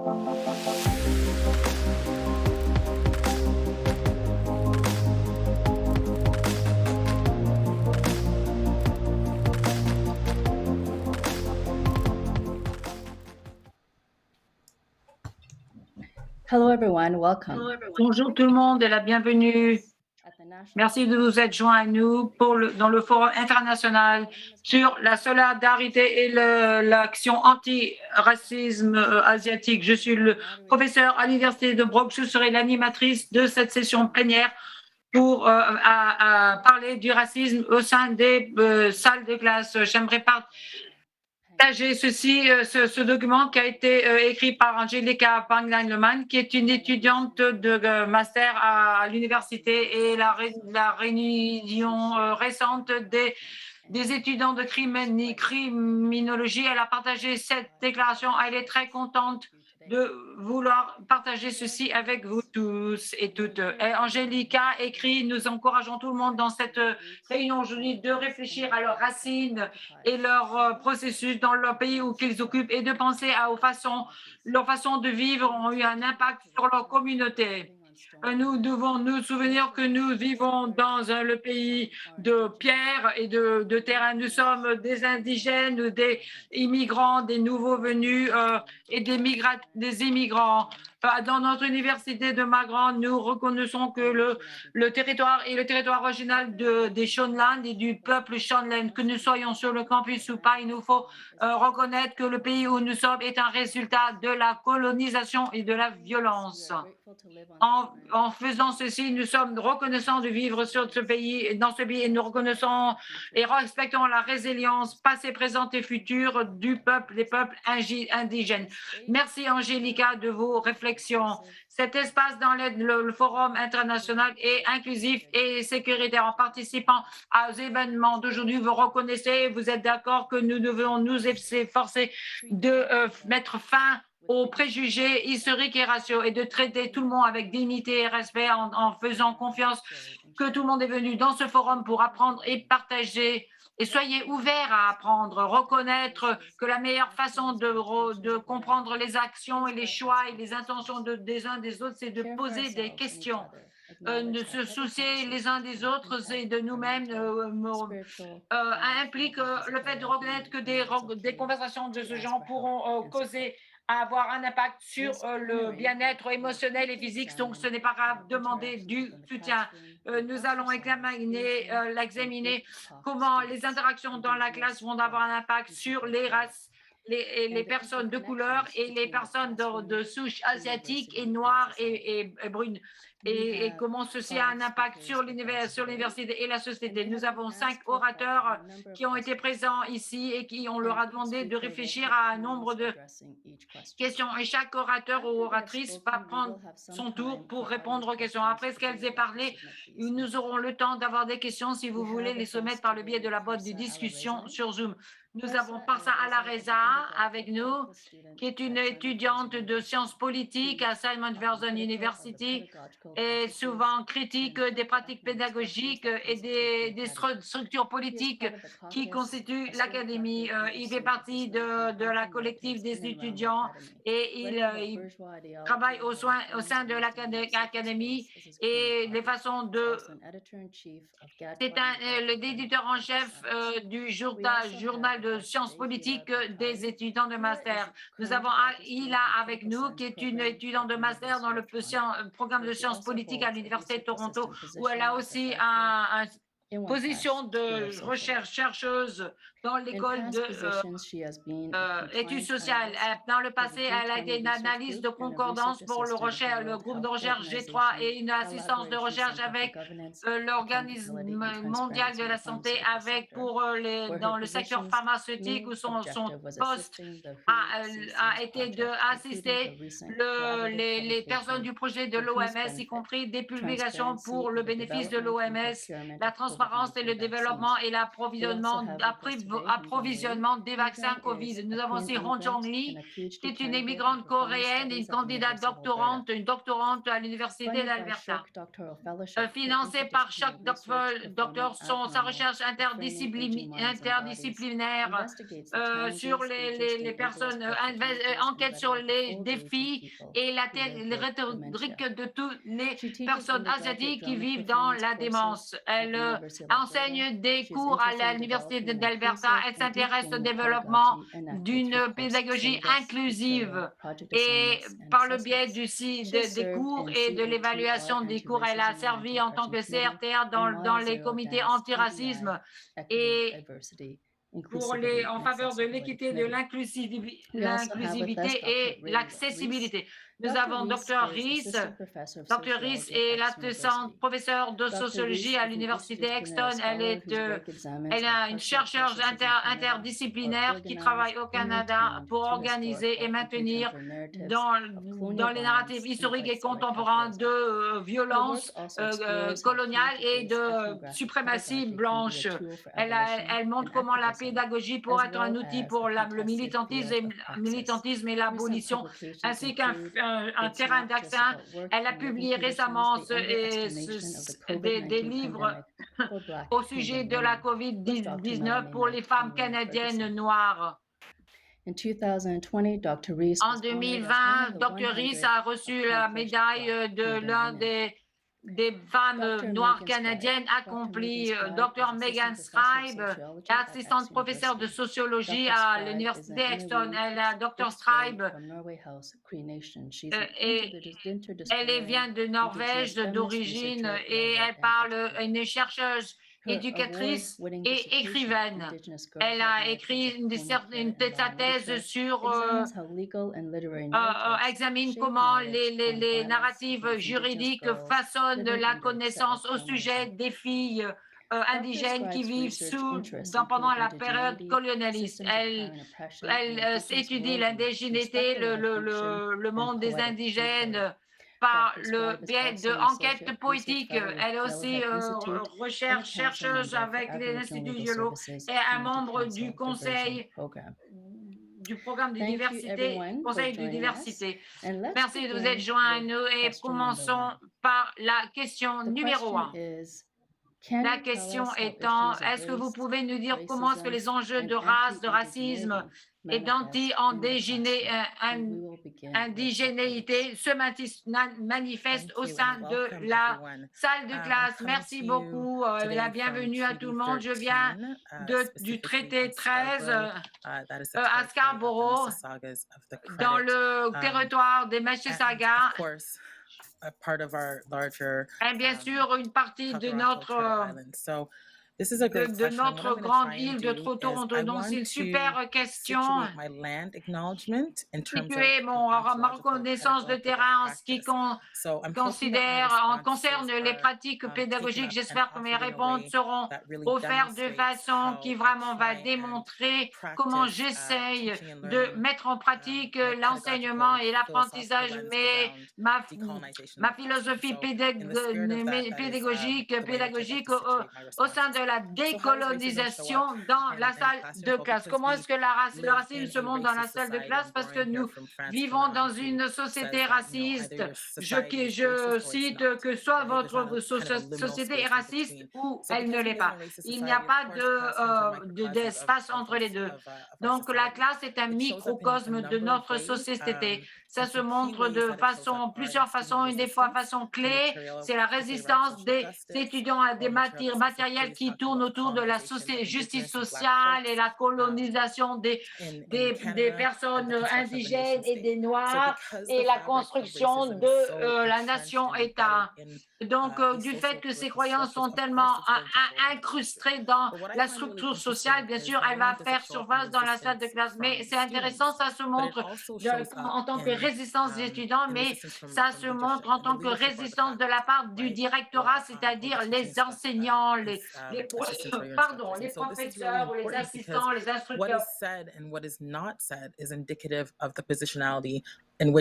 Hello everyone, welcome. Bonjour tout le monde et la bienvenue. Merci de vous être joints à nous dans le Forum international sur la solidarité et l'action anti-racisme asiatique. Je suis le professeur à l'Université de Brock. Je serai l'animatrice de cette session plénière pour parler du racisme au sein des salles de classe. J'aimerais partager ce document qui a été écrit par Angelica Pangline-Leman, qui est une étudiante de master à l'université, et la réunion récente des étudiants de criminologie. Elle a partagé cette déclaration. Elle est très contente de vouloir partager ceci avec vous tous et toutes. Et Angelica écrit: nous encourageons tout le monde dans cette réunion aujourd'hui de réfléchir à leurs racines et leur processus dans leur pays où qu'ils occupent, et de penser à leur façon de vivre ont eu un impact sur leur communauté. Nous devons nous souvenir que nous vivons dans le pays de pierre et de terrain. Nous sommes des indigènes, des immigrants, des nouveaux venus et des immigrants. Dans notre université de Maghrand, nous reconnaissons que le territoire est le territoire original des Shawnland et du peuple Shawnland. Que nous soyons sur le campus ou pas, il nous faut reconnaître que le pays où nous sommes est un résultat de la colonisation et de la violence. En faisant ceci, nous sommes reconnaissants de vivre dans ce pays, et nous reconnaissons et respectons la résilience passée, présente et future des peuples indigènes. Merci Angelica de vos réflexions. Cet espace dans le forum international est inclusif et sécuritaire. En participant aux événements d'aujourd'hui, vous reconnaissez, vous êtes d'accord que nous devons nous efforcer de mettre fin aux préjugés historiques et raciaux, et de traiter tout le monde avec dignité et respect en faisant confiance que tout le monde est venu dans ce forum pour apprendre et partager. Et soyez ouverts à apprendre, reconnaître que la meilleure façon de comprendre les actions et les choix et les intentions des uns des autres, c'est de poser des questions. De se soucier les uns des autres et de nous-mêmes implique le fait de reconnaître que des conversations de ce genre pourront causer avoir un impact sur le bien-être émotionnel et physique. Donc, ce n'est pas grave, demander du soutien. Nous allons examiner comment les interactions dans la classe vont avoir un impact sur les races, les personnes de couleur et les personnes de souche asiatique et noire et brune, et comment ceci a un impact sur l'université et la société. Nous avons 5 orateurs qui ont été présents ici et on leur a demandé de réfléchir à un nombre de questions, et chaque orateur ou oratrice va prendre son tour pour répondre aux questions. Après ce qu'elles aient parlé, nous aurons le temps d'avoir des questions si vous voulez les soumettre par le biais de la boîte de discussion sur Zoom. Nous avons Parsa Alareza avec nous, qui est une étudiante de sciences politiques à Simon Verzon University, et souvent critique des pratiques pédagogiques et des structures politiques qui constituent l'académie. Il fait partie de la collective des étudiants, et il travaille au sein de l'académie et les façons de... C'est l'éditeur en chef du journal de sciences politiques des étudiants de master. Nous avons Ila avec nous, qui est une étudiante de master dans le programme de sciences politiques à l'Université de Toronto, où elle a aussi une position de chercheuse dans l'école d'études sociales. Dans le passé, elle a été une analyse de concordance pour le groupe de recherche G3 et une assistance de recherche avec l'Organisme mondial de la santé dans le secteur pharmaceutique, où son poste a été d'assister les personnes du projet de l'OMS, y compris des publications pour le bénéfice de l'OMS, la transparence et le développement et l'approvisionnement approvisionnement des vaccins COVID. Nous avons aussi Hong Jong-Lee, qui est une immigrante coréenne et une candidate doctorante, à l'Université d'Alberta. Financée par chaque docteur, sa recherche interdisciplinaire sur les personnes, enquête sur les défis et la rhétorique de toutes les personnes asiatiques qui vivent dans la démence. Elle enseigne des cours à l'Université d'Alberta. Elle s'intéresse au développement d'une pédagogie inclusive et par le biais des cours et de l'évaluation des cours, elle a servi en tant que CRTA dans les comités antiracisme et en faveur de l'équité, de l'inclusivité et l'accessibilité. Nous avons Dr. Rees. Dr. Rees est l'assistante professeure de sociologie à l'Université Exton. Elle est une chercheuse interdisciplinaire qui travaille au Canada pour organiser et maintenir dans les narratifs historiques et contemporains de violences coloniales et de suprématie blanche. Elle montre comment la pédagogie pourrait être un outil pour le militantisme et l'abolition, ainsi qu'un terrain d'accès. Elle a publié récemment des livres au sujet de la COVID-19 pour les femmes canadiennes noires. En 2020, Dr. Rees a reçu la médaille de l'un des femmes noires canadiennes accomplies. Dr. Megan Scribe, assistante professeure de sociologie à l'Université Exton. Dr. Scribe, elle vient de Norvège d'origine et elle une chercheuse, éducatrice et écrivaine. Elle a écrit sa thèse sur examine comment les narratives juridiques façonnent la connaissance au sujet des filles indigènes qui vivent pendant la période colonialiste. Elle étudie l'indigénité, le monde des indigènes par le biais d'enquêtes poétiques. Elle est aussi chercheuse avec l'Institut Yolo et un membre du conseil du programme de diversité, conseil de diversité. Merci de vous être joints à nous et commençons par la question numéro 1. La question étant, est-ce que vous pouvez nous dire comment est-ce que les enjeux de race, de racisme et d'indigénéité se manifestent au sein de la salle de classe? Merci beaucoup. La bienvenue à tout le monde. Je viens du traité 13 à Scarborough, dans le territoire des Mississauga. Et bien sûr, une partie de notre grande île de Toronto. Donc, c'est une super question. Situer ma reconnaissance de terrain en ce qui concerne les pratiques pédagogiques. J'espère que mes réponses seront offertes de façon qui vraiment va démontrer comment j'essaye de mettre en pratique l'enseignement et l'apprentissage, mais ma philosophie pédagogique au sein de la décolonisation dans la salle de classe. Comment est-ce que le racisme se montre dans la salle de classe? Parce que nous vivons dans une société raciste. Je cite que soit votre société est raciste ou elle ne l'est pas. Il n'y a pas d'espace entre les deux. Donc, la classe est un microcosme de notre société. Ça se montre de plusieurs façons, une des fois façon clé, c'est la résistance des étudiants à des matériels qui tournent autour de la justice sociale et la colonisation des personnes indigènes et des Noirs et la construction de la nation-État. Donc, du fait que ces croyances sont tellement incrustées dans la structure sociale, bien sûr, elle va faire surface dans la salle de classe. Mais c'est intéressant, ça se montre en tant que résistance des étudiants, mais ça se montre en tant que résistance de la part du directorat, c'est-à-dire les enseignants, les professeurs ou les assistants, les instructeurs.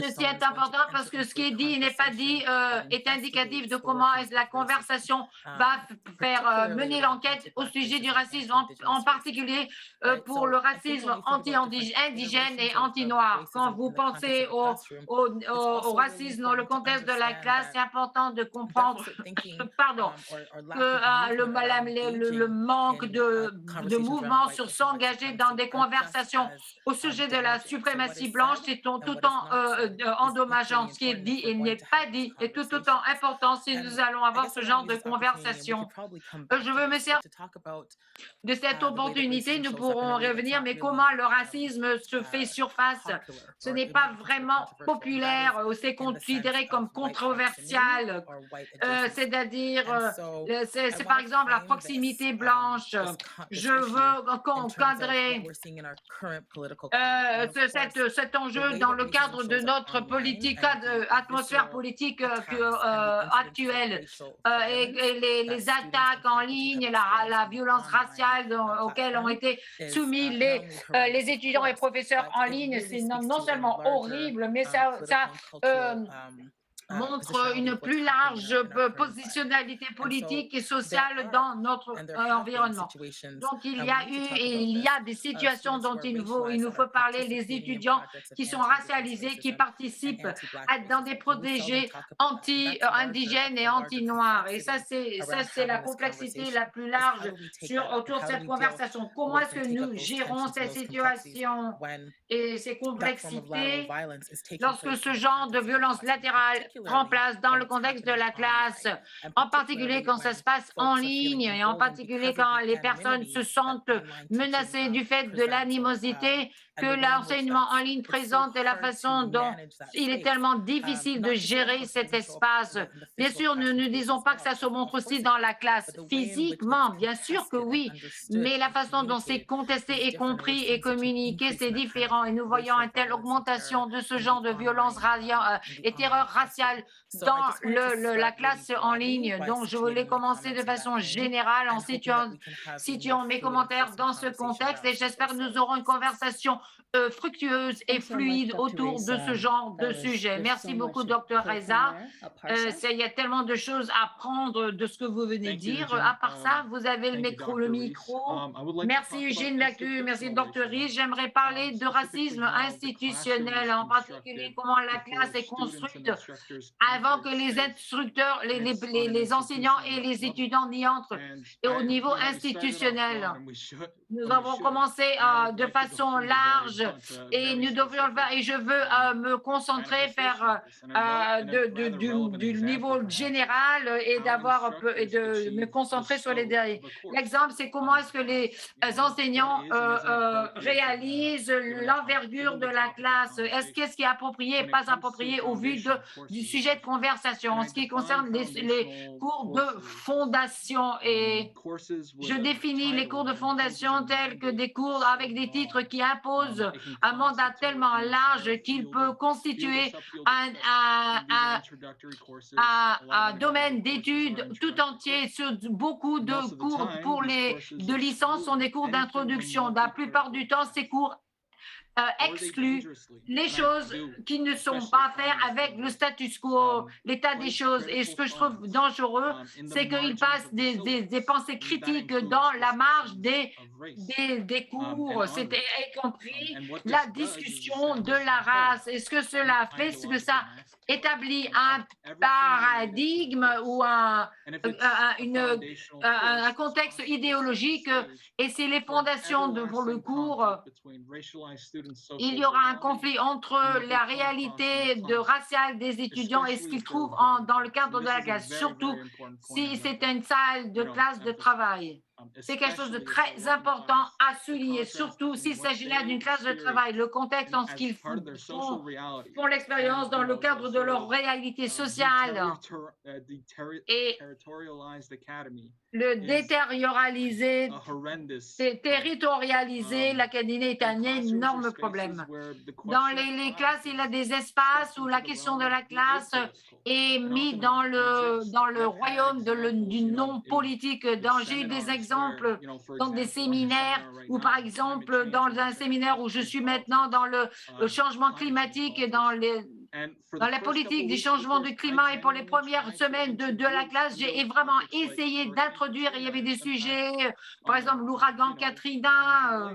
Ceci est important parce que ce qui est dit et n'est pas dit est indicatif de comment la conversation va faire mener l'enquête au sujet du racisme, en particulier pour le racisme anti-indigène et anti-noir. Quand vous pensez au racisme dans le contexte de la classe, c'est important de comprendre pardon, que le manque de mouvement sur s'engager dans des conversations au sujet de la suprématie blanche, c'est tout autant endommageant. Ce qui est dit et n'est pas dit est tout autant important si nous allons avoir ce genre de conversation. Je veux me servir de cette opportunité, nous pourrons revenir, mais comment le racisme se fait surface? Ce n'est pas vraiment populaire, c'est considéré comme controversial, c'est-à-dire, c'est par exemple la proximité blanche. Je veux encadrer cet enjeu dans le cadre de notre politique, atmosphère politique actuelle, et les attaques en ligne, et la violence raciale auxquelles ont été soumis les étudiants et professeurs en ligne, c'est non seulement horrible, mais ça montre une plus large positionnalité politique et sociale dans notre environnement. Donc, il y a eu et il y a des situations dont il nous faut parler, les étudiants qui sont racialisés, qui participent dans des protégés anti-indigènes et anti-noirs. Et ça, c'est la complexité la plus large autour de cette conversation. Comment est-ce que nous gérons ces situations et ces complexités lorsque ce genre de violence latérale prend place dans le contexte de la classe, en particulier quand ça se passe en ligne et en particulier quand les personnes se sentent menacées du fait de l'animosité que l'enseignement en ligne présente et la façon dont il est tellement difficile de gérer cet espace. Bien sûr, nous ne disons pas que ça se montre aussi dans la classe physiquement, bien sûr que oui, mais la façon dont c'est contesté et compris et communiqué, c'est différent et nous voyons une telle augmentation de ce genre de violence et terreur raciale dans la classe en ligne. Donc, je voulais commencer de façon générale en situant mes commentaires dans ce contexte et j'espère que nous aurons une conversation fructueuse et fluide autour de ce genre de sujet. Merci beaucoup, Dr. Reza. Il y a tellement de choses à prendre de ce que vous venez de dire. À part ça, vous avez le micro. Merci, Eugène Lacu. Merci, Dr. Riz. J'aimerais parler de racisme institutionnel, en particulier comment la classe est construite avant que les instructeurs, les enseignants et les étudiants n'y entrent. Et au niveau institutionnel, nous avons commencé de façon large et nous devrions le faire. Et je veux me concentrer, faire du niveau général et de me concentrer sur les derniers. L'exemple, c'est comment est-ce que les enseignants réalisent l'envergure de la classe. Qu'est-ce qui est approprié et pas approprié au vu du sujet de conversation en ce qui concerne les cours de fondation. Et je définis les cours de fondation tels que des cours avec des titres qui imposent un mandat tellement large qu'il peut constituer un domaine d'études tout entier sur beaucoup de cours de licence sont des cours d'introduction. La plupart du temps, ces cours exclut les choses qui ne sont pas à faire avec le status quo, l'état des choses. Et ce que je trouve dangereux, c'est qu'ils passent des pensées critiques dans la marge des cours, c'était y compris la discussion de la race. Est-ce que cela fait ce que ça établit un paradigme ou un contexte idéologique et c'est les fondations pour le cours. Il y aura un conflit entre la réalité raciale des étudiants et ce qu'ils trouvent dans le cadre de la classe, surtout si c'est une salle de classe de travail. C'est quelque chose de très important à souligner, surtout s'il s'agit là d'une classe de travail, le contexte en ce qu'ils font l'expérience dans le cadre de leur réalité sociale et le détériorialiser, territorialiser l'académie est un énorme problème. Dans les classes, il y a des espaces où la question de la classe est mise dans le royaume du non politique. J'ai eu des exemples exemple, dans des séminaires ou par exemple dans un séminaire où je suis maintenant dans le changement climatique et dans la politique du changement du climat et pour les premières semaines de la classe, j'ai vraiment essayé d'introduire, il y avait des sujets, par exemple l'ouragan Katrina,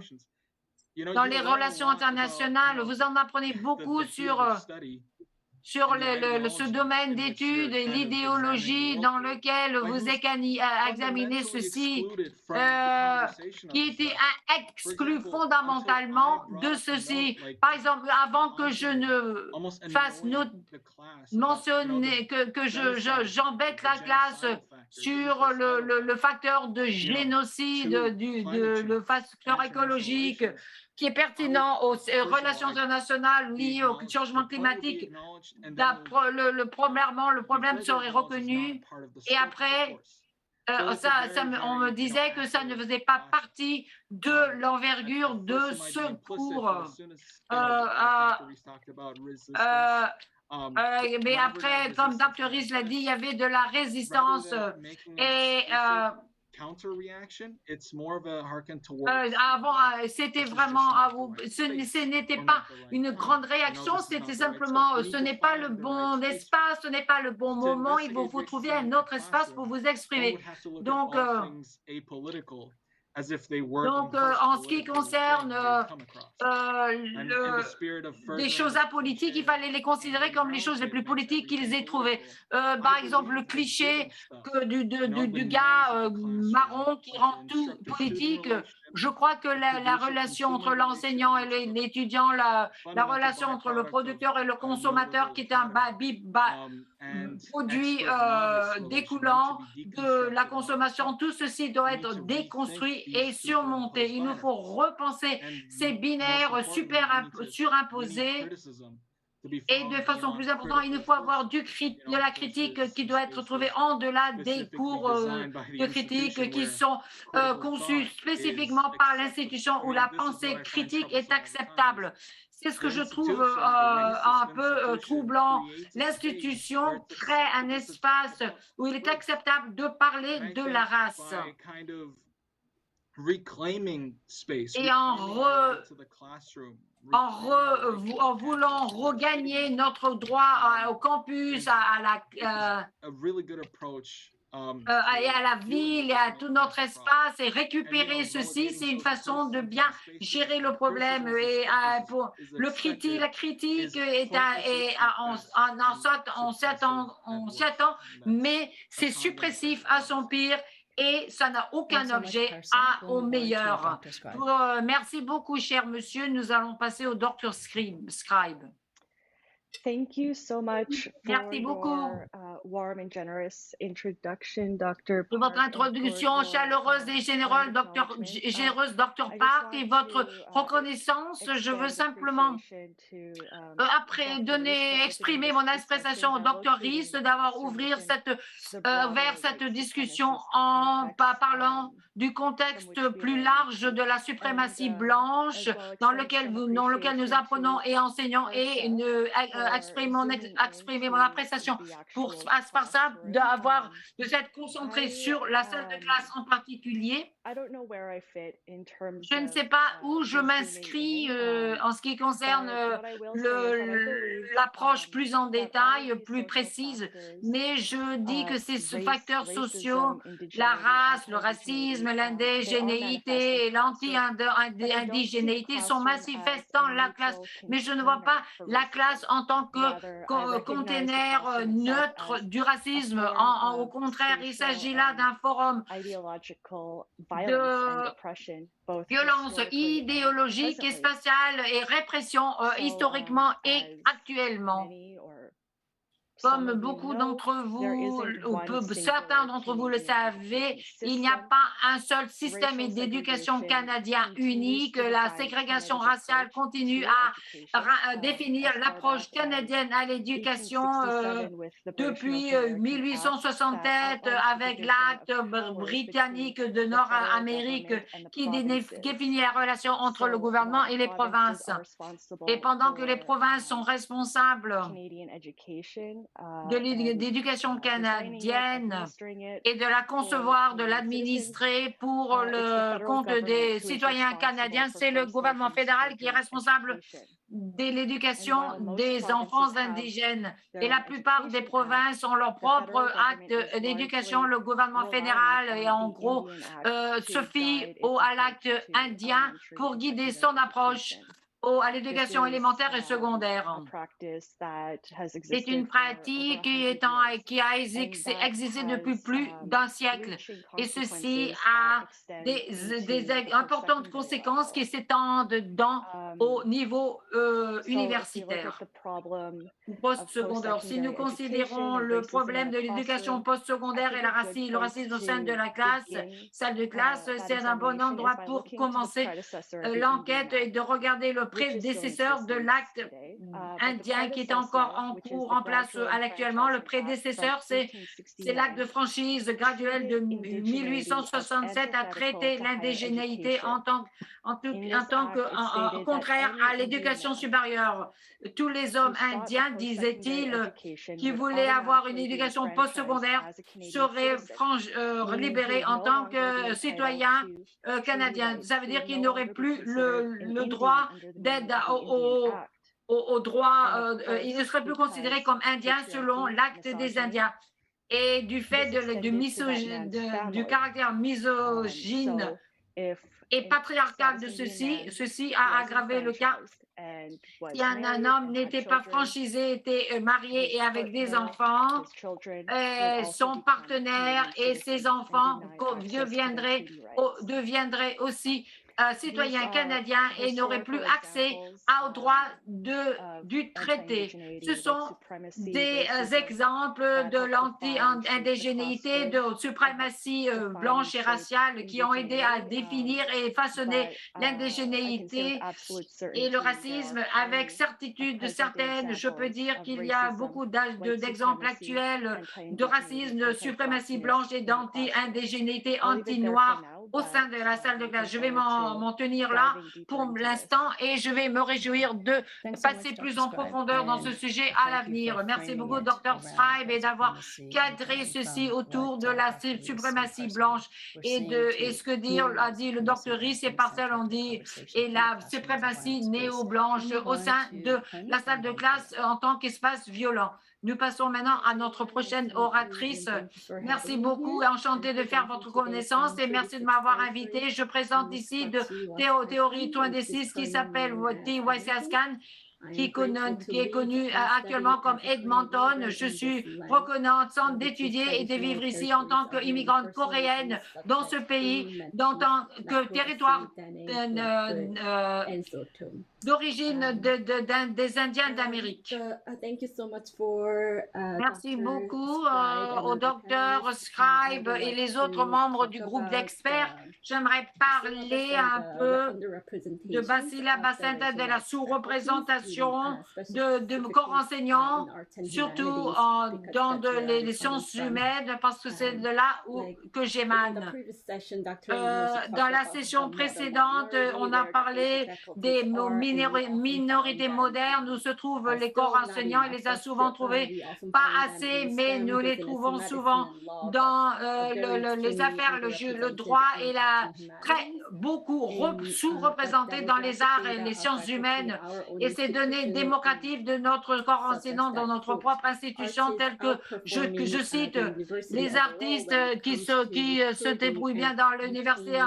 dans les relations internationales, vous en apprenez beaucoup sur ce domaine d'études et l'idéologie dans lequel vous examinez ceci, qui était exclu fondamentalement de ceci. Par exemple, avant que je ne fasse mentionner, que j'embête la classe sur le facteur de génocide, le facteur écologique, qui est pertinent aux relations internationales liées au changement climatique. Premièrement, le problème serait reconnu et après, on me disait que ça ne faisait pas partie de l'envergure de ce cours. Mais après, comme Dr. Rees l'a dit, il y avait de la résistance et avant, c'était vraiment, ce n'était pas une grande réaction, c'était simplement, ce n'est pas le bon espace, ce n'est pas le bon moment, il faut trouver un autre espace pour vous exprimer. Donc, en ce qui concerne des choses apolitiques, il fallait les considérer comme les choses les plus politiques qu'ils aient trouvées. Par exemple, le cliché du gars marron qui rend tout politique. Je crois que la relation entre l'enseignant et l'étudiant, la relation entre le producteur et le consommateur, qui est un produit découlant de la consommation, tout ceci doit être déconstruit et surmonté. Il nous faut repenser ces binaires surimposés. Et de façon plus importante, il nous faut avoir de la critique qui doit être trouvée en delà des cours de critique qui sont conçus spécifiquement par l'institution où la pensée critique est acceptable. C'est ce que je trouve un peu troublant. L'institution crée un espace où il est acceptable de parler de la race. Et en voulant regagner notre droit au campus, et à la ville et à tout notre espace et récupérer ceci, c'est une façon de bien gérer le problème. Et pour la critique on s'y attend, mais c'est suppressif à son pire. Et ça n'a aucun objet au meilleur. Merci beaucoup, cher monsieur. Nous allons passer au Dr. Scribe. Thank you so much for your warm and generous introduction, Dr. Pour votre introduction chaleureuse et généreuse, Dr. Park, et votre reconnaissance. Je veux simplement, exprimer mon appréciation au Dr. Rees d'avoir ouvert cette discussion en parlant du contexte plus large de la suprématie blanche dans lequel nous apprenons et enseignons et exprimer mon appréciation par ça de s'être concentré sur la salle de classe en particulier. Je ne sais pas où je m'inscris en ce qui concerne l'approche plus en détail, plus précise, mais je dis que ces facteurs sociaux, la race, le racisme, l'indigénéité et l'anti-indigénéité sont manifestes dans la classe, mais je ne vois pas la classe en tant que conteneur neutre du racisme. Au contraire, il s'agit là d'un forum de violence idéologique et spatiale et répression historiquement et actuellement. Comme beaucoup d'entre vous, ou certains d'entre vous le savez, il n'y a pas un seul système d'éducation canadien unique. La ségrégation raciale continue à définir l'approche canadienne à l'éducation depuis 1867 avec l'acte britannique de Nord-Amérique qui définit la relation entre le gouvernement et les provinces. Et pendant que les provinces sont responsables d'éducation canadienne et de la concevoir, de l'administrer pour le compte des citoyens canadiens. C'est le gouvernement fédéral qui est responsable de l'éducation des enfants indigènes. Et la plupart des provinces ont leur propre acte d'éducation. Le gouvernement fédéral, et en gros, se fie à l'acte indien pour guider son approche à l'éducation élémentaire et secondaire. C'est une pratique qui a existé depuis plus d'un siècle et ceci a des importantes conséquences qui s'étendent au niveau universitaire ou post-secondaire. Si nous considérons le problème de l'éducation post-secondaire et le racisme au sein de la salle de classe, c'est un bon endroit pour commencer l'enquête et de regarder le prédécesseur de l'acte indien qui est encore en place actuellement. Le prédécesseur, c'est l'acte de franchise graduelle de 1867 à traiter l'indigénéité en tant que contraire à l'éducation supérieure. Tous les hommes indiens, disait-il, qui voulaient avoir une éducation postsecondaire seraient libérés en tant que citoyens canadiens. Ça veut dire qu'ils n'auraient plus le droit d'aide au droit, ils ne seraient plus considérés comme indiens selon l'acte des Indiens. Et du fait du caractère misogyne et patriarcal de ceci a aggravé le cas. Si un homme n'était pas franchisé, était marié et avec des enfants, son partenaire et ses enfants deviendraient aussi citoyens canadiens et n'auraient plus accès aux droits du traité. Ce sont des exemples de l'anti-indigénéité, de suprématie blanche et raciale qui ont aidé à définir et façonner l'indigénéité et le racisme avec certitude certaine. Je peux dire qu'il y a beaucoup d'exemples actuels de racisme, de suprématie blanche et d'anti-indigénéité, anti-noire au sein de la salle de classe. Je vais m'en tenir là pour l'instant et je vais me réjouir de passer plus en profondeur dans ce sujet à l'avenir. Merci beaucoup, Dr. Scribe, et d'avoir cadré ceci autour de la suprématie blanche et ce que a dit le Dr. Rees et Parcel ont dit, et la suprématie néo-blanche au sein de la salle de classe en tant qu'espace violent. Nous passons maintenant à notre prochaine oratrice. Merci beaucoup et enchantée de faire votre connaissance et merci de m'avoir invité. Je présente ici de Théorie 26 qui s'appelle T.Y. Ascan, qui est connu actuellement comme Edmonton. Je suis reconnaissante d'étudier et de vivre ici en tant qu'immigrante coréenne dans ce pays, en tant que territoire d'origine des Indiens d'Amérique. Merci beaucoup au docteur Scribe et les autres membres du groupe d'experts. J'aimerais parler un peu de Basila Basanta, de la sous-représentation de corps enseignants, surtout dans les sciences humaines, parce que c'est de là que j'émane. Dans la session précédente, on a parlé des minorités modernes où se trouvent les corps enseignants. Il les a souvent trouvés pas assez, mais nous les trouvons souvent dans les affaires, le droit et beaucoup sous-représentés dans les arts et les sciences humaines. Et ces données démocratiques de notre corps enseignant dans notre propre institution, telles que je cite, les artistes qui se débrouillent bien dans l'université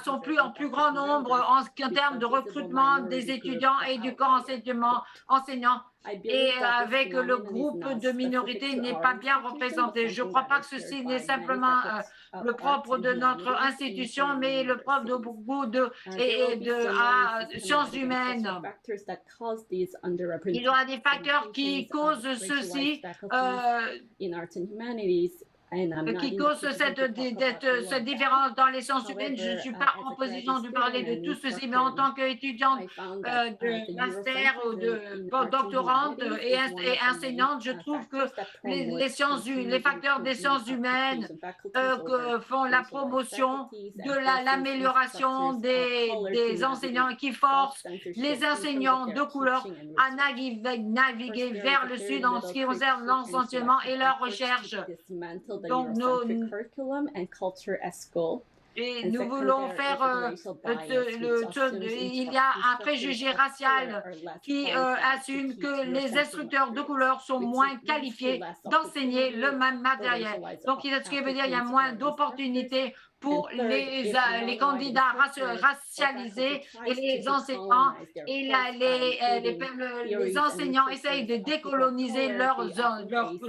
sont en plus grand nombre en termes de recrutement des étudiants et du corps enseignant. Et avec le groupe de minorités n'est pas bien représenté. Je ne crois pas que ceci n'est simplement le propre de notre institution, mais le propre de beaucoup de sciences humaines. Il y aura des facteurs qui causent ceci. qui cause cette différence dans les sciences humaines. Je ne suis pas en position de parler de tout ceci, mais en tant qu'étudiante de master ou de doctorante et enseignante, je trouve que les facteurs des sciences humaines font la promotion de l'amélioration des enseignants qui forcent les enseignants de couleur à naviguer vers le sud en ce qui concerne l'enseignement et leur recherche. Donc, et nous voulons faire il y a un préjugé racial qui assume que les instructeurs de couleur sont moins qualifiés d'enseigner le même matériel. Donc, ce qui veut dire qu'il y a moins d'opportunités pour les candidats racialisés et les enseignants. Et les enseignants essayent de décoloniser leurs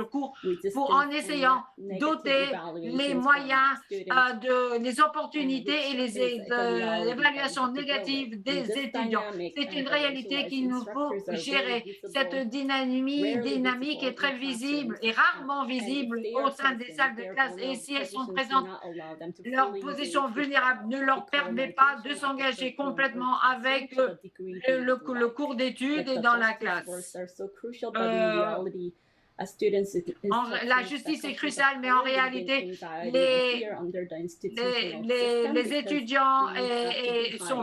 cours en essayant doter les moyens les opportunités et les évaluations négatives des étudiants. C'est une réalité qu'il nous faut gérer. Cette dynamique est très visible et rarement visible au sein des salles de classe. Et si elles sont présentes, leur position vulnérable ne leur permet pas de s'engager complètement avec le cours d'études et dans la classe. La justice est cruciale, mais en réalité, les étudiants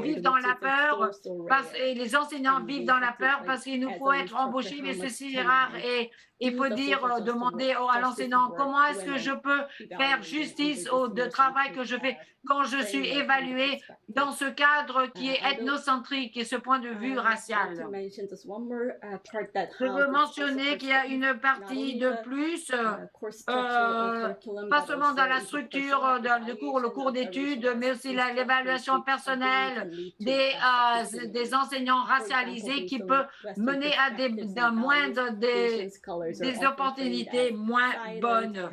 vivent dans la peur et les enseignants vivent dans la peur parce qu'il nous faut être embauchés, mais ceci est rare. Et il faut demander à l'enseignant comment est-ce que je peux faire justice au travail que je fais quand je suis évalué dans ce cadre qui est ethnocentrique et ce point de vue racial. Je veux mentionner qu'il y a une partie de plus, pas seulement dans la structure le cours d'études, mais aussi l'évaluation personnelle des enseignants racialisés qui peut mener à des opportunités moins bonnes.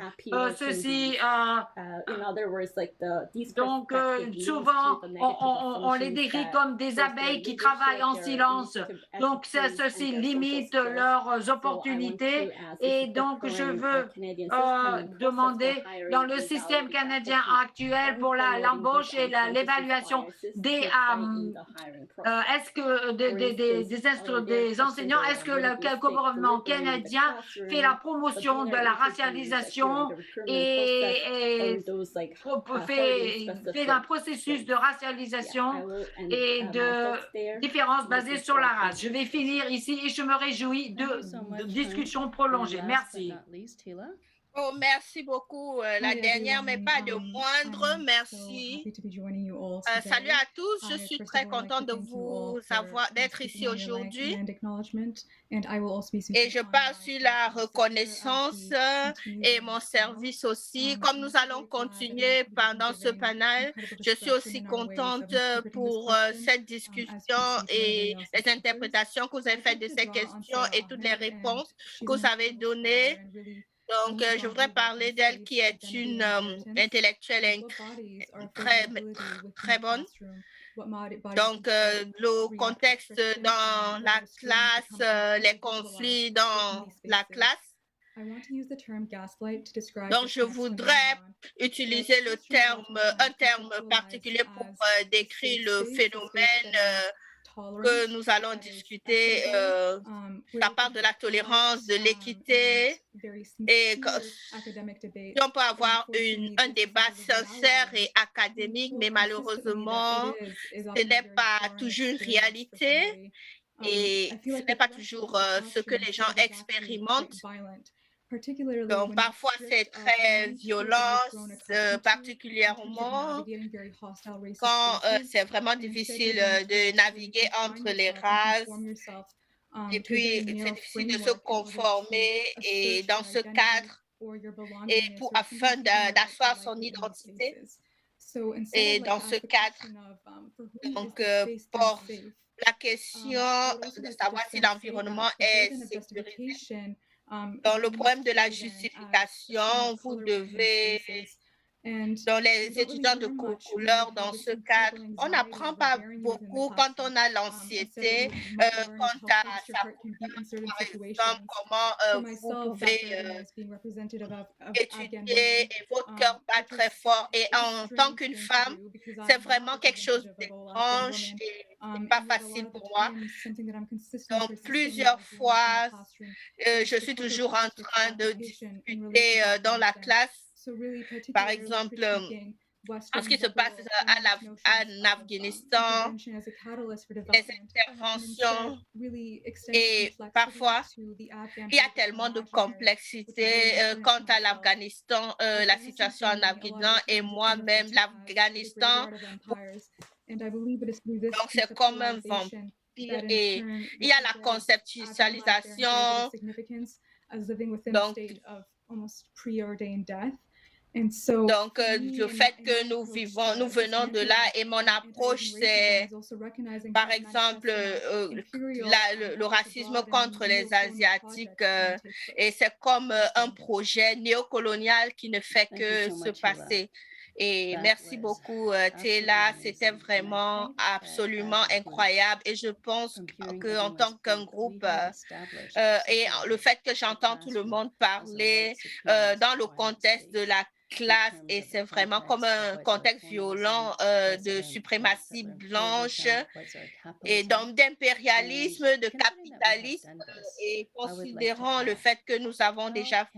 Donc, souvent, on les décrit comme des abeilles qui travaillent en silence. Donc, ceci limite leurs opportunités. Et donc, je veux demander, dans le système canadien actuel pour l'embauche et l'évaluation des enseignants, est-ce que le gouvernement canadien fait la promotion de la racialisation et fait un processus de racialisation et de différence basée sur la race? Je vais finir ici et je me réjouis de discussions prolongées. Merci. Oh, merci beaucoup. La dernière, mais pas de moindre, merci. Salut à tous, je suis très contente de d'être ici aujourd'hui. Et je parle sur la reconnaissance et mon service aussi. Comme nous allons continuer pendant ce panel, je suis aussi contente pour cette discussion et les interprétations que vous avez faites de ces questions et toutes les réponses que vous avez données. Donc, je voudrais parler d'elle qui est une intellectuelle très bonne. Donc, le contexte dans la classe, les conflits dans la classe. Donc, je voudrais utiliser un terme particulier pour décrire le phénomène que nous allons discuter. Ça part de la tolérance, de l'équité, et on peut avoir un débat sincère et académique, mais malheureusement, ce n'est pas toujours une réalité et ce n'est pas toujours ce que les gens expérimentent. Donc, parfois, c'est très violent, particulièrement quand c'est vraiment difficile de naviguer entre les races. Et puis, c'est difficile de se conformer et dans ce cadre afin d'asseoir son identité. Et dans ce cadre, donc, pour la question de savoir si l'environnement est sécurisé. Dans le problème de la justification, vous devez dans les étudiants de couleur dans ce cadre. On n'apprend pas beaucoup quand on a l'anxiété, quant à sa couleur, par exemple, comment vous pouvez étudier et votre cœur bat très fort. Et en tant qu'une femme, c'est vraiment quelque chose d'étrange et pas facile pour moi. Donc, plusieurs fois, je suis toujours en train de discuter dans la classe. Par exemple, en ce qui se passe en Afghanistan, les interventions, et parfois, il y a tellement de complexité quant à l'Afghanistan, la situation en Afghanistan et moi-même, l'Afghanistan. Donc, c'est comme un vampire et il y a la conceptualisation. Donc, le fait que nous venons de là et mon approche, c'est par exemple le racisme contre les Asiatiques et c'est comme un projet néocolonial qui ne fait que se passer. Et merci beaucoup, Taylor. C'était vraiment absolument incroyable. Et je pense qu'en tant qu'un groupe, et le fait que j'entends tout le monde parler dans le contexte de la classe, et c'est vraiment comme un contexte violent de suprématie blanche et d'impérialisme, de capitalisme, et considérant le fait que nous avons déjà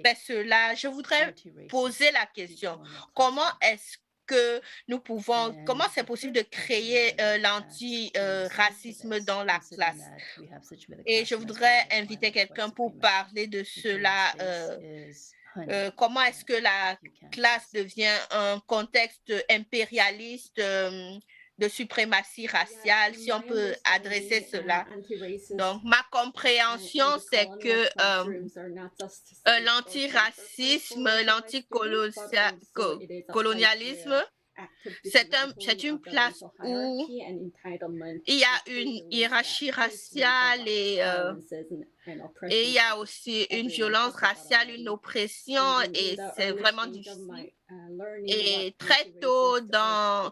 fait cela, je voudrais poser la question, comment est-ce que nous pouvons, comment c'est possible de créer l'anti-racisme dans la classe? Et je voudrais inviter quelqu'un pour parler de cela. Comment est-ce que la classe devient un contexte impérialiste de suprématie raciale, si on peut adresser cela. Donc, ma compréhension, c'est que l'antiracisme, l'anticolonialisme, c'est une place où il y a une hiérarchie raciale et il y a aussi une violence raciale, une oppression, et c'est vraiment difficile. Et très tôt dans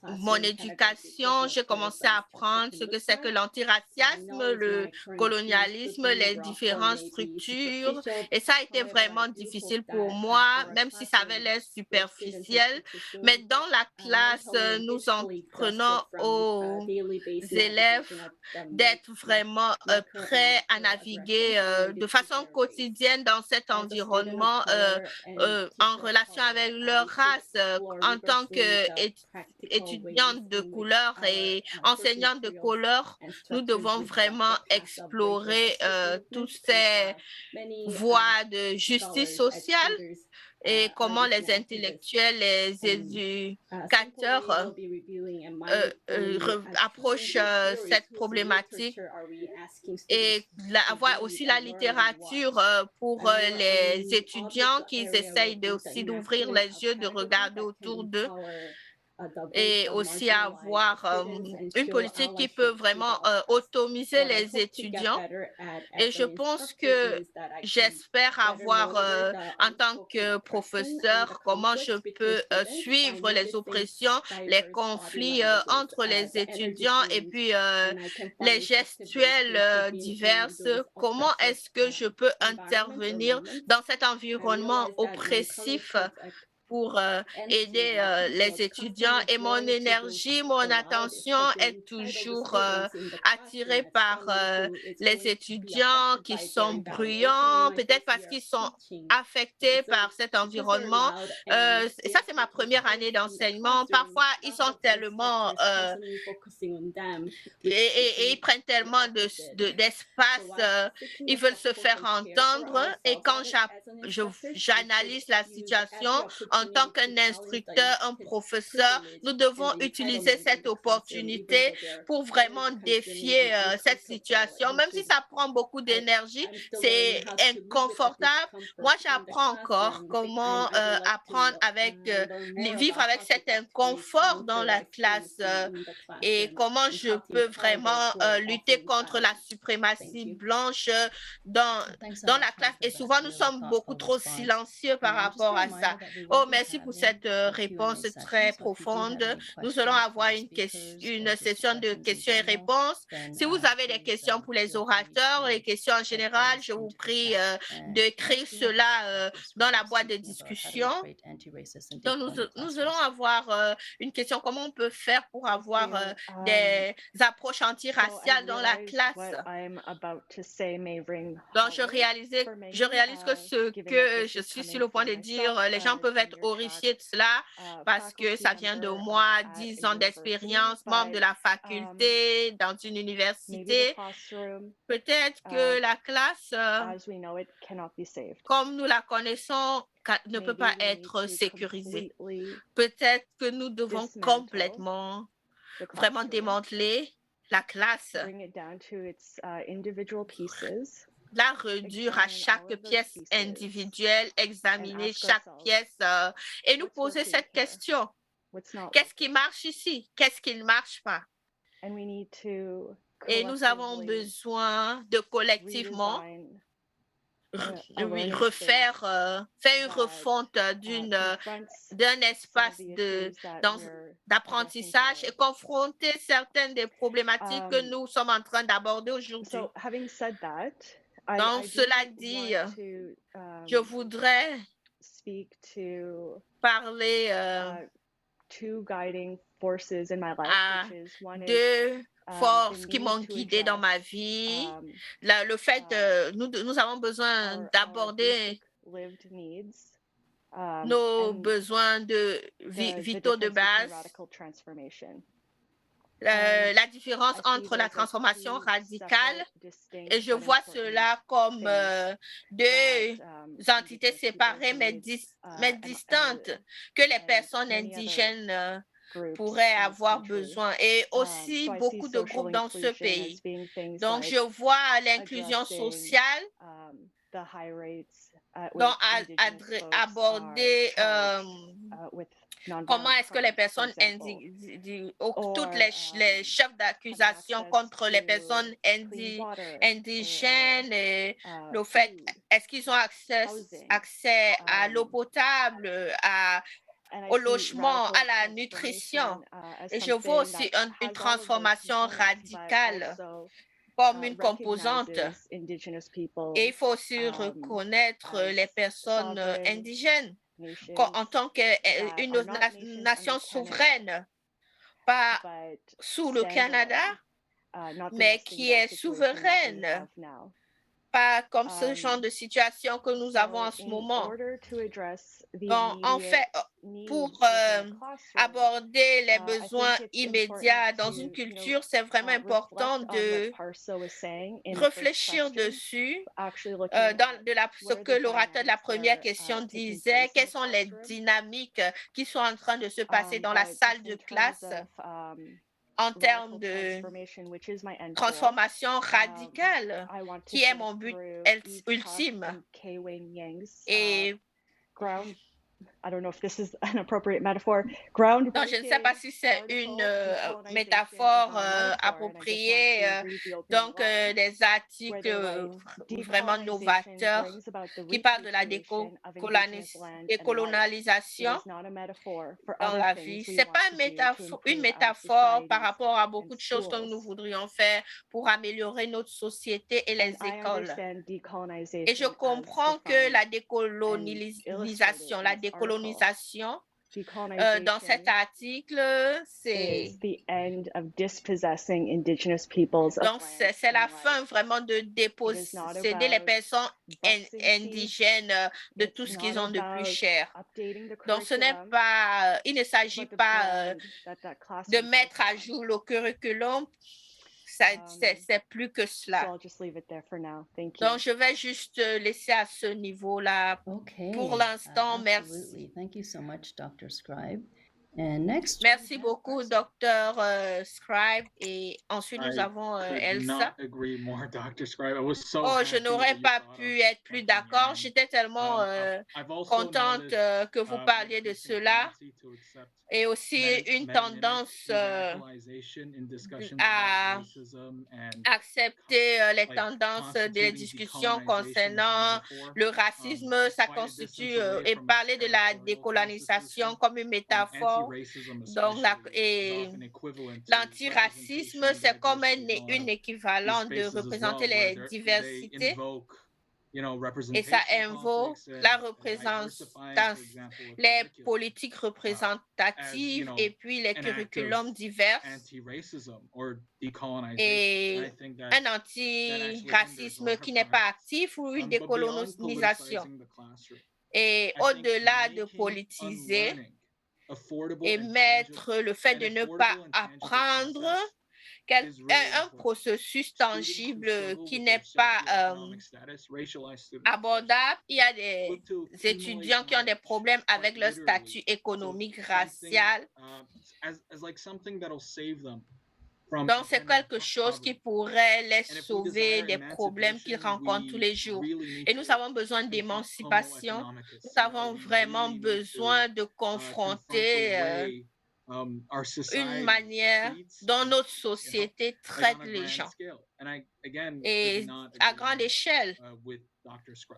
mon éducation, j'ai commencé à apprendre ce que c'est que l'antiracialisme, le colonialisme, les différentes structures. Et ça a été vraiment difficile pour moi, même si ça avait l'air superficiel. Mais dans la classe, nous apprenons aux élèves d'être vraiment prêts à naviguer de façon quotidienne dans cet environnement en relation avec leur race en tant qu'étudiantes de couleur et enseignantes de couleur. Nous devons vraiment explorer toutes ces voies de justice sociale et comment les intellectuels, les éducateurs approchent cette problématique et avoir aussi la littérature pour les étudiants qui essayent aussi d'ouvrir les yeux, de regarder autour d'eux et aussi avoir une politique qui peut vraiment autonomiser les étudiants. Et je pense que j'espère avoir, en tant que professeur, comment je peux suivre les oppressions, les conflits entre les étudiants et puis les gestuels divers. Comment est-ce que je peux intervenir dans cet environnement oppressif pour aider les étudiants, et mon énergie, mon attention est toujours attirée par les étudiants qui sont bruyants, peut-être parce qu'ils sont affectés par cet environnement. Ça, c'est ma première année d'enseignement. Parfois, ils sont tellement et ils prennent tellement d'espace, ils veulent se faire entendre, et quand j'analyse la situation, en tant qu'un instructeur, un professeur, nous devons utiliser cette opportunité pour vraiment défier cette situation. Même si ça prend beaucoup d'énergie, c'est inconfortable. Moi, j'apprends encore comment apprendre vivre avec cet inconfort dans la classe et comment je peux vraiment lutter contre la suprématie blanche dans la classe. Et souvent, nous sommes beaucoup trop silencieux par rapport à ça. Oh, merci pour cette réponse très profonde. Nous allons avoir une session de questions et réponses. Si vous avez des questions pour les orateurs, les questions en général, je vous prie d'écrire cela dans la boîte de discussion. Donc, nous allons avoir une question. Comment on peut faire pour avoir des approches antiraciales dans la classe? Donc, je réalise que ce que je suis sur le point de dire, les gens peuvent être horrifiés de cela parce que ça vient de moi, 10 ans d'expérience, membre de la faculté, dans une université. Peut-être que la classe, comme nous la connaissons, ne peut pas être sécurisée. Peut-être que nous devons complètement, vraiment démanteler la classe, la réduire à chaque pièce individuelle, examiner chaque pièce et nous poser cette question. Qu'est-ce qui marche ici? Qu'est-ce qui ne marche pas? Et nous avons besoin de collectivement faire une refonte d'un espace d'apprentissage et confronter certaines des problématiques que nous sommes en train d'aborder aujourd'hui. Donc, cela dit, je voudrais parler à deux forces qui m'ont guidée dans ma vie. Le fait nous avons besoin d'aborder nos besoins vitaux de base. La différence entre la transformation radicale, et je vois cela comme deux entités séparées mais distantes que les personnes indigènes pourraient avoir besoin, et aussi beaucoup de groupes dans ce pays. Donc, je vois l'inclusion sociale, donc aborder comment est-ce que les personnes toutes les chefs d'accusation contre les personnes indigènes, et le fait, est-ce qu'ils ont accès à l'eau potable, au logement, à la nutrition. Et je vois aussi une transformation radicale comme une composante. Et il faut aussi reconnaître les personnes indigènes en tant qu'une nation souveraine, pas sous le Canada, mais qui est souveraine. Pas comme ce genre de situation que nous avons en ce moment. Bon, en fait, pour aborder les besoins immédiats dans une culture, c'est vraiment important de réfléchir dessus. Ce que l'orateur de la première question disait, quelles sont les dynamiques qui sont en train de se passer dans la salle de classe en termes de transformation radicale, qui est mon but ultime. Et non, je ne sais pas si c'est une métaphore appropriée. Donc, des articles vraiment novateurs qui parlent de la décolonisation dans la vie. Ce n'est pas une métaphore par rapport à beaucoup de choses que nous voudrions faire pour améliorer notre société et les écoles. Et je comprends que la décolonisation, dans cet article, c'est la fin vraiment de déposséder les personnes indigènes de tout ce qu'ils ont de plus cher. Donc, il ne s'agit pas de mettre à jour le curriculum. C'est plus que cela. Donc, je vais juste laisser à ce niveau-là. Pour l'instant, merci. Thank you so much, Dr. Scribe. And next, Merci beaucoup, Dr. Scribe. Et ensuite, nous avons Elsa. Oh, je n'aurais pas pu être plus d'accord. J'étais tellement contente que vous parliez de cela. Et aussi une tendance à accepter les tendances des discussions concernant le racisme. Ça constitue et parler de la décolonisation comme une métaphore. Donc, l'antiracisme, c'est comme une équivalent de représenter les diversités. Et ça invoque la représentation, les politiques représentatives et puis les curriculums divers et un antiracisme qui n'est pas actif ou une décolonisation. Et au-delà de politiser et mettre le fait de ne pas apprendre un processus tangible qui n'est pas abordable. Il y a des étudiants qui ont des problèmes avec leur statut économique, racial. Donc, c'est quelque chose qui pourrait les sauver des problèmes qu'ils rencontrent tous les jours. Et nous avons besoin d'émancipation. Nous avons vraiment besoin de confronter une manière dont notre société traite les gens et à grande échelle.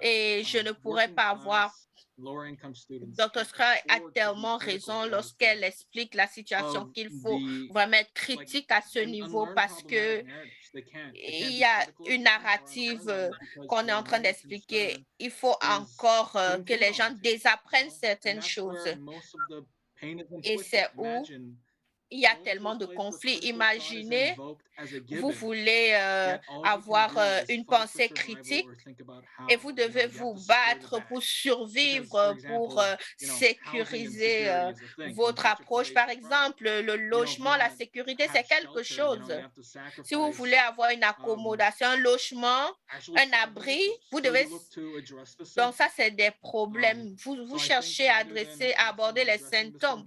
Et je ne pourrais pas avoir... Dr. Scribe a tellement raison lorsqu'elle explique la situation qu'il faut vraiment être critique à ce niveau parce que il y a une narrative qu'on est en train d'expliquer. Il faut encore que les gens désapprennent certaines choses. Et c'est où il y a tellement de conflits. Imaginez, vous voulez avoir une pensée critique et vous devez vous battre pour survivre, pour sécuriser votre approche. Par exemple, le logement, la sécurité, c'est quelque chose. Si vous voulez avoir une accommodation, un logement, un abri, vous devez... Donc ça, c'est des problèmes. Vous cherchez à aborder les symptômes.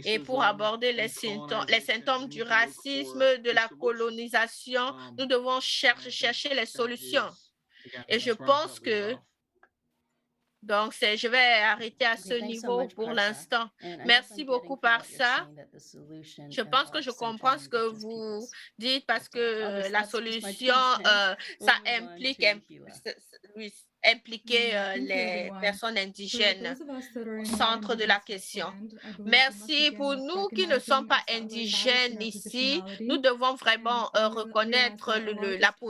Et pour aborder les symptômes du racisme, de la colonisation, nous devons chercher les solutions. Et je pense que, donc, je vais arrêter à ce niveau pour l'instant. Merci beaucoup par ça. Je pense que je comprends ce que vous dites parce que la solution, ça implique impliquer les personnes indigènes au centre de la question. Merci. Pour nous qui ne sommes pas indigènes ici, nous devons vraiment reconnaître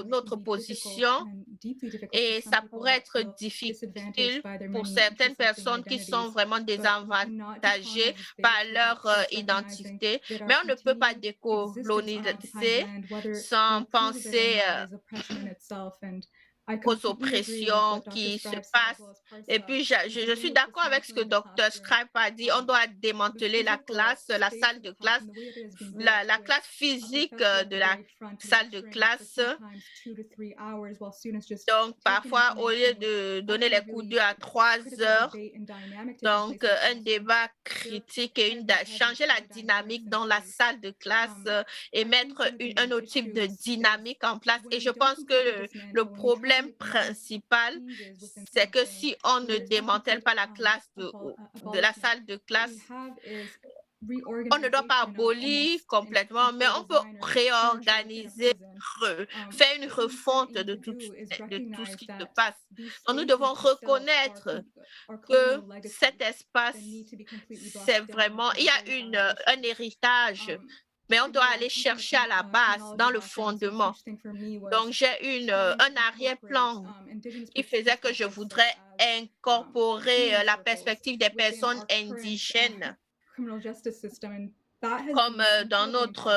notre position et ça pourrait être difficile pour certaines personnes qui sont vraiment désavantagées par leur identité, mais on ne peut pas décoloniser sans penser aux oppressions qui se passent. Et puis, je suis d'accord avec ce que Dr. Scribe a dit. On doit démanteler la classe, la salle de classe, la classe physique de la salle de classe. Donc, parfois, au lieu de donner les coups 2 à 3 heures, donc un débat critique et changer la dynamique dans la salle de classe et mettre un autre type de dynamique en place. Et je pense que le problème principal, c'est que si on ne démantèle pas la classe de la salle de classe, on ne doit pas abolir complètement, mais on peut réorganiser, faire une refonte de tout ce qui se passe. Donc, nous devons reconnaître que cet espace, c'est vraiment, il y a un héritage, mais on doit aller chercher à la base, dans le fondement. Donc, j'ai un arrière-plan qui faisait que je voudrais incorporer la perspective des personnes indigènes comme dans notre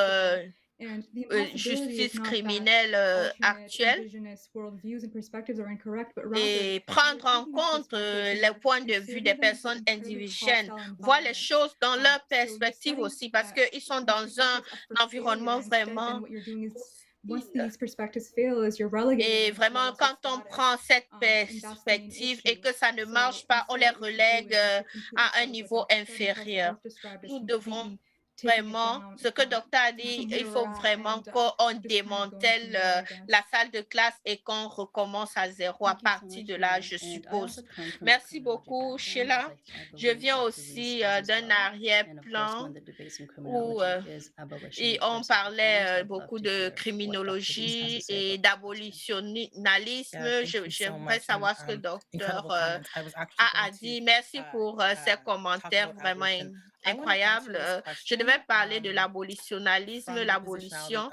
justice criminelle actuelle et prendre en compte les points de vue des personnes indigènes, voir les choses dans leur perspective aussi parce qu'ils sont dans un environnement vraiment Et vraiment, quand on prend cette perspective et que ça ne marche pas, on les relègue à un niveau inférieur. Nous devons vraiment, ce que le docteur a dit, il faut vraiment qu'on démantèle la salle de classe et qu'on recommence à zéro à partir de là, je suppose. Merci beaucoup, Sheila. Je viens aussi d'un arrière-plan où et on parlait beaucoup de criminologie et d'abolitionnalisme. J'aimerais savoir ce que le docteur a dit. Merci pour ces commentaires vraiment incroyables. Je devais parler de l'abolitionnisme, l'abolition.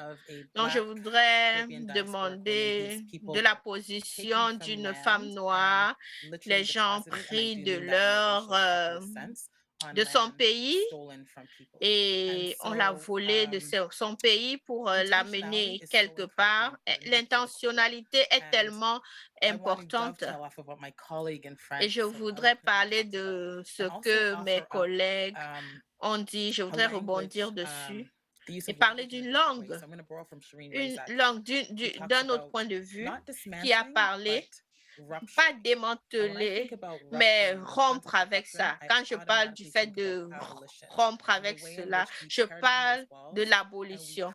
Donc, je voudrais demander de la position d'une femme noire, les gens pris de son pays et on l'a volé de son pays pour l'amener quelque part. L'intentionnalité est tellement importante. Et je voudrais parler de ce que mes collègues ont dit. Je voudrais rebondir dessus et parler d'une langue d'un autre point de vue qui a parlé pas démanteler, mais rompre avec ça. Quand je parle du fait de rompre avec cela, je parle de l'abolition.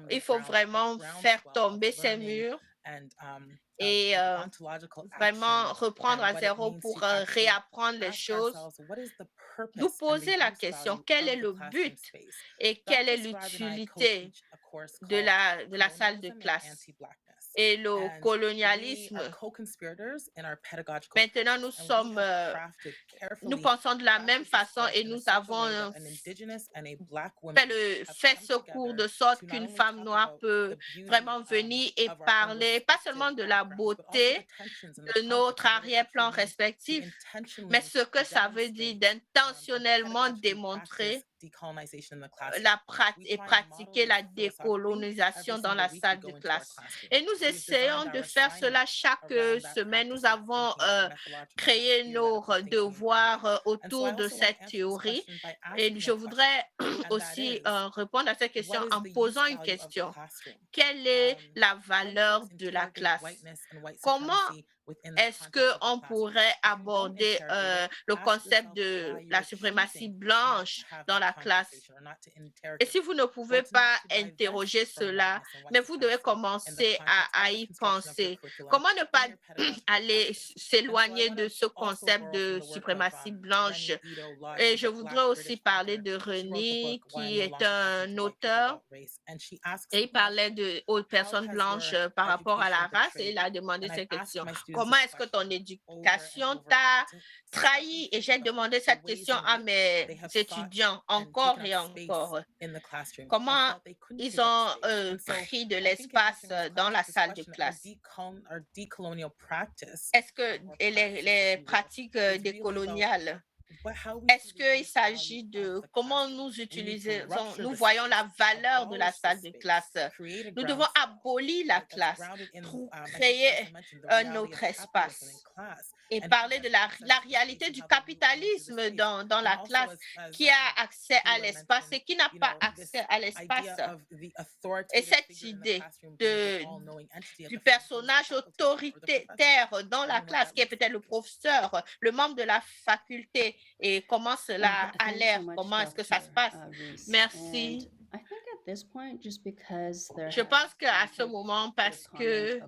Il faut vraiment faire tomber ces murs et vraiment reprendre à zéro pour réapprendre les choses. Nous poser la question, quel est le but et quelle est l'utilité de la salle de classe? Et le colonialisme. Maintenant, nous pensons de la même façon et nous avons fait ce cours de sorte qu'une femme noire peut vraiment venir et parler, pas seulement de la beauté de notre arrière-plan respectif, mais ce que ça veut dire d'intentionnellement démontrer et pratiquer la décolonisation dans la salle de classe. Et nous essayons de faire cela chaque semaine. Nous avons créé nos devoirs autour de cette théorie. Et je voudrais aussi répondre à cette question en posant une question. Quelle est la valeur de la classe? Comment est-ce qu'on pourrait aborder le concept de la suprématie blanche dans la classe? Et si vous ne pouvez pas interroger cela, mais vous devez commencer à y penser. Comment ne pas aller s'éloigner de ce concept de suprématie blanche? Et je voudrais aussi parler de René, qui est un auteur, et il parlait aux personnes blanches par rapport à la race, et il a demandé cette question. Comment est-ce que ton éducation t'a trahi? Et j'ai demandé cette question à mes étudiants encore et encore. Comment ils ont pris de l'espace dans la salle de classe? Est-ce que les pratiques décoloniales, est-ce qu'il s'agit de comment nous voyons la valeur de la salle de classe? Nous devons abolir la classe pour créer un autre espace et parler de la réalité du capitalisme dans la classe, qui a accès à l'espace et qui n'a pas accès à l'espace. Et cette idée du personnage autoritaire dans la classe, qui est peut-être le professeur, le membre de la faculté, et comment cela a l'air, comment est-ce que ça se passe? Merci. Je pense qu'à ce moment, parce que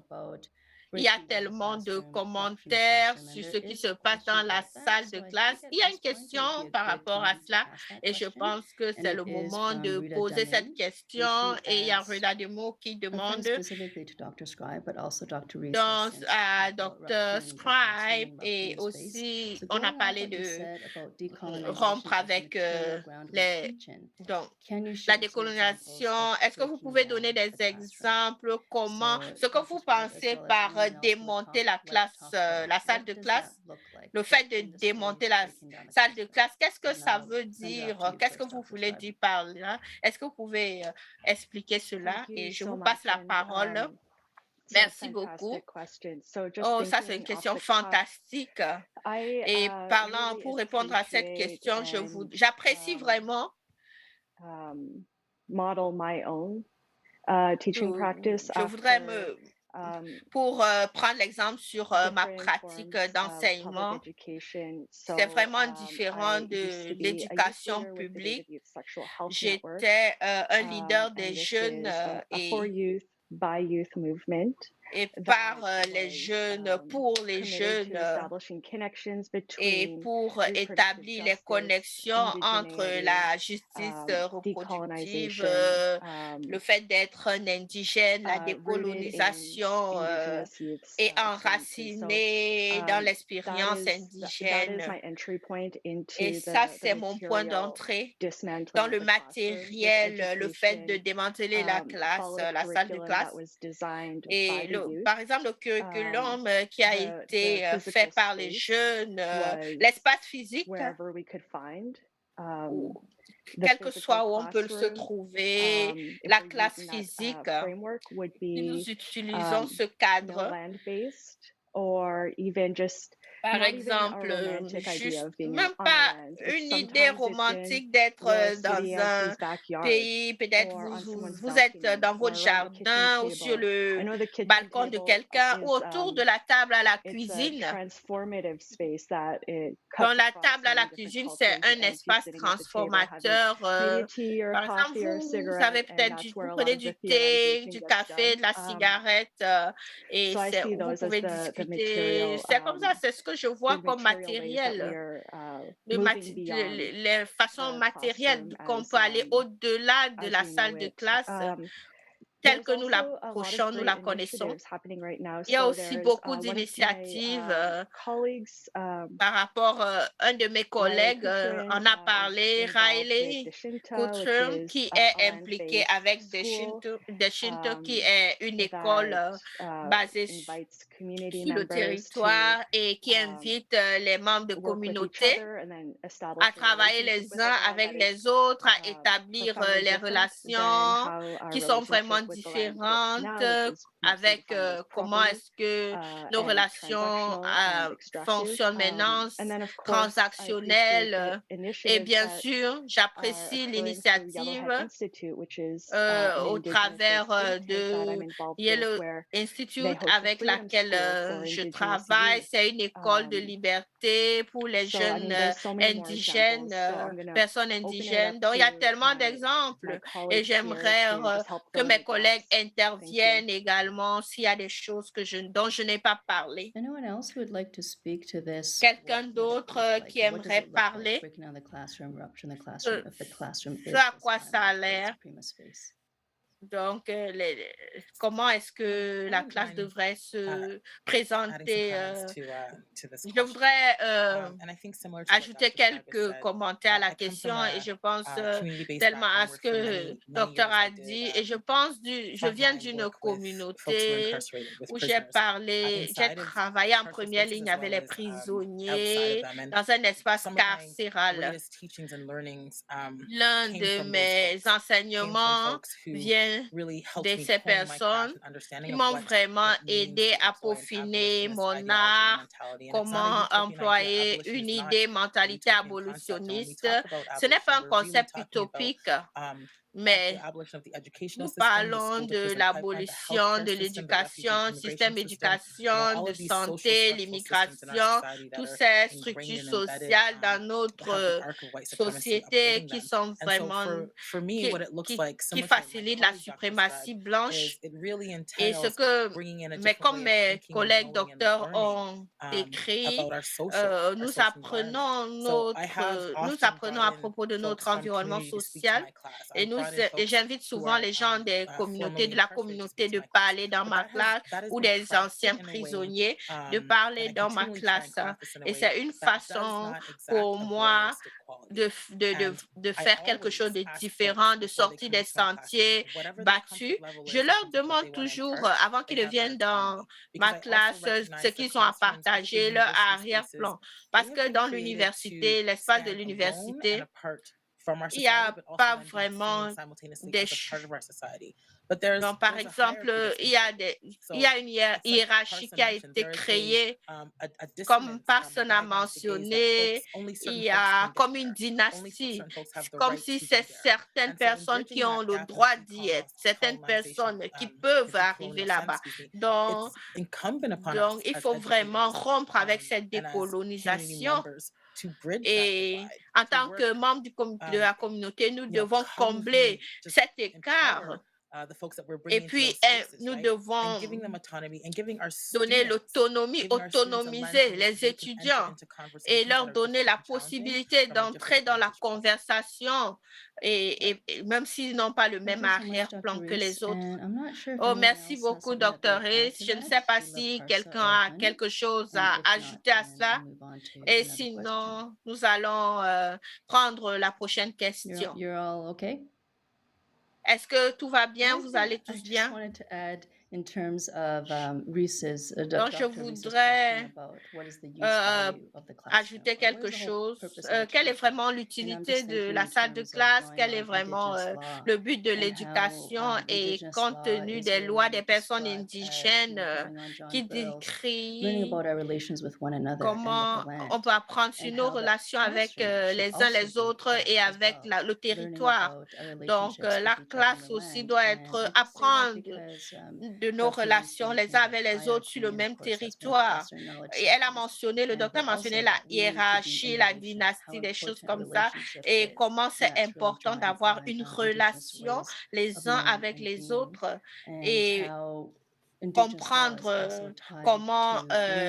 il y a tellement de commentaires sur ce qui se passe dans la salle de classe. Il y a une question par rapport à cela et je pense que c'est le moment de poser cette question et il y a Reda Demo qui demande à Dr. Scribe et aussi on a parlé de rompre avec la décolonisation. Est-ce que vous pouvez donner des exemples ce que vous pensez par démonter la salle de classe, le fait de démonter la salle de classe, qu'est-ce que ça veut dire? Qu'est-ce que vous voulez dire par là? Est-ce que vous pouvez expliquer cela? Et je vous passe la parole. Merci beaucoup. Oh, ça, c'est une question fantastique. Et pour répondre à cette question, j'apprécie vraiment teaching practice Je voudrais after pour prendre l'exemple sur ma different pratique forms of public d'enseignement, education. c'est So vraiment différent I used de to be a youth l'éducation leader with the publique. Native Youth Sexual Health Network, J'étais un leader des and this jeunes is a for youth by youth movement et that par les was jeunes, pour les committed jeunes to establishing connections et between pour reproductive établir les justice, connexions entre indigeneity, la justice reproductive, decolonization, le fait d'être un indigène, la rooted in décolonisation indigenous youth's et experiences. So enraciné dans l'expérience that is indigène. my entry point into Et ça, c'est mon point material d'entrée dismantling dans of le the classroom, with matériel, le fait de education, démanteler la classe, follow a la salle de curriculum classe. that was designed Et by the youth. par exemple, le curriculum qui a été the fait physical par les space jeunes, was l'espace physique, wherever we could find ou the quel que physical soit où on peut se classroom. trouver, If la we're classe using that physique, framework would si nous be utilisons ce no cadre, land-based, or even just par not even a exemple, romantic idea juste of being même on pas a land. It's une idée sometimes it's in romantique d'être your dans city un auntie's backyard, pays, peut-être or on someone's vous êtes balcony, dans or votre around the kitchen jardin ou sur table. I le know the kitchen balcon de table quelqu'un is ou autour de la table à la it's a cuisine. transformative space that it Dans cuts la across table à la many different cuisine, c'est cultures, un and you espace sitting at the table having transformateur. maybe a tea or a Par exemple, coffee or a vous cigarette, avez and peut-être that's vous where a lot prenez of the du thé, theorization du gets café, done. de la cigarette, et So I c'est see où vous those as pouvez the discuter. material C'est comme ça, c'est ce que je vois the comme material ways that we matériel. are Le moving beyond les façons the matérielles classroom qu'on as peut aller au-delà de as la we know salle de it. classe telle There's que nous also a lot of l'approchons, nous great la connaissons. initiatives happening right now. Il y a So aussi there's beaucoup one of my d'initiatives colleagues, par rapport un de mes Riley collègues Kutrun, en a is parlé, involved with Riley Deshinta, which Kutrun, is qui a est impliqué land-based avec school Deshinto, qui est une école basée invites community sur le members to territoire et qui invite les membres de work with each communauté other and then à establish a travailler relationship les with the uns land avec that is les autres, à établir profoundly les different than relations how our qui sont vraiment relationship with the land works différentes now, which is mostly avec defined as comment property est-ce que nos and relations transactional and extractive. fonctionnent maintenant, And then of course, I appreciate transactionnelles. the Et initiatives bien that sûr, are j'apprécie occurring through l'initiative Yellowhead Institute, which is an au indigenous travers based think tank that de I'm involved with, Yellow where they Institute host a avec freedom laquelle school for je indigenous travaille. youth. C'est une école de liberté pour les So I jeunes mean, there's so many more indigènes, examples. So I'm gonna personnes open it up indigènes. Donc, il y a to tellement my d'exemples et colleagues here j'aimerais to just help que fill mes any collègues gaps. Thank you. interviennent également s'il y a des choses dont je n'ai pas parlé. Anyone else who would like to speak to this? Quelqu'un What does it d'autre look like? qui What does aimerait it look like? parler? Breaking down the classroom, rupturing the classroom, if the classroom is Ce à this quoi ça a violent, white l'air. supremacist space. Donc, comment est-ce que la classe devrait se présenter? Je voudrais ajouter quelques commentaires à la question et je pense tellement à ce que le docteur a dit et je viens d'une communauté où j'ai travaillé en première ligne avec les prisonniers dans un espace carcéral. L'un de mes enseignements vient de ces personnes qui m'ont vraiment aidé à peaufiner mon art, comment employer une idée, mentalité abolitionniste. Ce n'est pas un concept utopique, mais nous parlons de l'abolition de l'éducation, système d'éducation, de santé, l'immigration, toutes ces structures sociales dans notre société qui sont vraiment, qui facilitent la suprématie blanche. Et mais comme mes collègues docteurs ont écrit, nous apprenons à propos de notre environnement social et j'invite souvent les gens de la communauté de parler dans ma classe ou des anciens prisonniers de parler dans ma classe. Et c'est une façon pour moi de faire quelque chose de différent, de sortir des sentiers battus. Je leur demande toujours, avant qu'ils viennent dans ma classe, ce qu'ils ont à partager, leur arrière-plan. Parce que dans l'université, l'espace de l'université, il n'y a pas vraiment Donc, par exemple, il y a une hiérarchie qui a été créée. Comme personne a mentionné, il y a comme une dynastie. C'est comme si c'est certaines personnes qui ont le droit d'y être, certaines personnes qui peuvent arriver là-bas. Donc, il faut vraiment rompre avec cette décolonisation. Et en tant que membre de la communauté, nous devons combler cet écart. Et puis, nous devons donner l'autonomie, autonomiser les étudiants et leur donner la possibilité d'entrer dans la conversation, et même s'ils n'ont pas le même arrière-plan que les autres. Oh, merci beaucoup, Dr. Hayes. Je ne sais pas si quelqu'un a quelque chose à ajouter à cela. Et sinon, nous allons prendre la prochaine question. Est-ce que tout va bien? Vous allez tous bien? Donc, je voudrais ajouter quelque chose. Quelle est vraiment l'utilité de la salle de classe? Quel est vraiment le but de l'éducation? Et compte tenu des lois des personnes indigènes qui décrivent comment on peut apprendre sur nos relations avec les uns les autres et avec le territoire. Donc, la classe aussi doit apprendre de nos relations les uns avec les autres sur le même territoire. Et elle a mentionné, le docteur a mentionné la hiérarchie, la dynastie, des choses comme ça, et comment c'est important d'avoir une relation les uns avec les autres et comprendre comment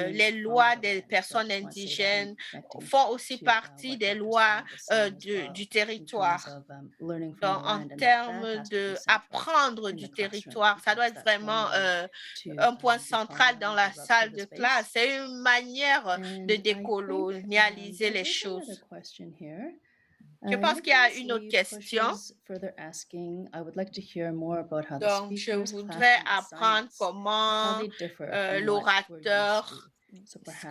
les lois des personnes indigènes font aussi partie des lois du territoire. Donc, en termes d'apprendre du territoire, ça doit être vraiment un point central dans la salle de classe. C'est une manière de décolonialiser les choses. Je pense qu'il y a une autre question. Donc, je voudrais apprendre comment l'orateur,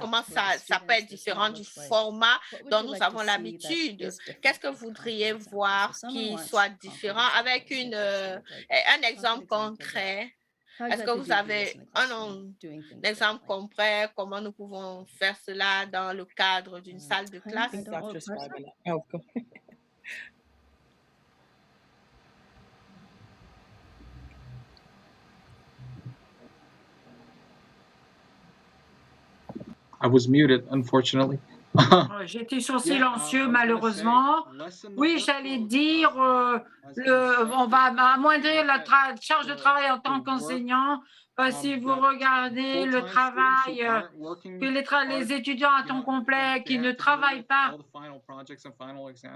comment ça peut être différent du format dont nous avons l'habitude. Qu'est-ce que vous voudriez voir qui soit différent avec un exemple concret? Est-ce que vous avez un exemple concret, comment nous pouvons faire cela dans le cadre d'une salle de classe? I was muted, unfortunately. J'étais sur silencieux, malheureusement. Oui, j'allais dire, on va amoindrir la charge de travail en tant qu'enseignant. Si vous regardez le travail que les étudiants à temps complet qui ne travaillent pas,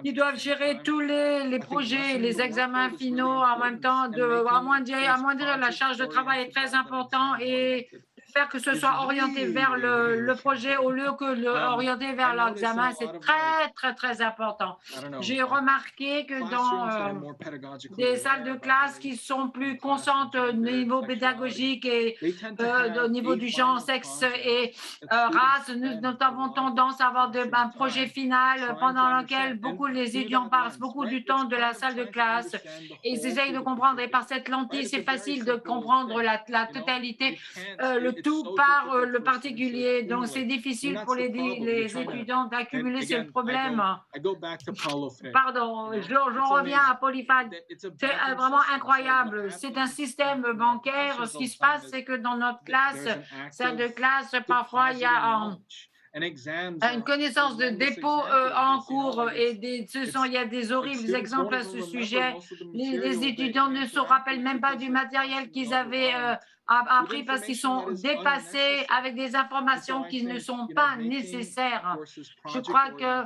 ils doivent gérer tous les projets, les examens finaux en même temps. Amoindrir la charge de travail est très important et faire que ce soit orienté vers le projet au lieu que orienté vers l'examen, c'est très, très, très important. J'ai remarqué que dans des salles de classe qui sont plus conscientes au niveau pédagogique et au niveau du genre, sexe et race, nous avons tendance à avoir un projet final pendant lequel les étudiants passent beaucoup du temps de la salle de classe et ils essayent de comprendre. Et par cette lentille, c'est facile de comprendre la totalité, le tout par le particulier. Donc, c'est difficile pour les étudiants d'accumuler ce problème. Pardon, j'en reviens à Polyphag. C'est vraiment incroyable. C'est un système bancaire. Ce qui se passe, c'est que dans notre classe, salle de classe, parfois, il y a une connaissance de dépôt en cours et il y a des horribles exemples à ce sujet. Les étudiants ne se rappellent même pas du matériel qu'ils avaient appris parce qu'ils sont dépassés avec des informations qui ne sont pas nécessaires. Je crois que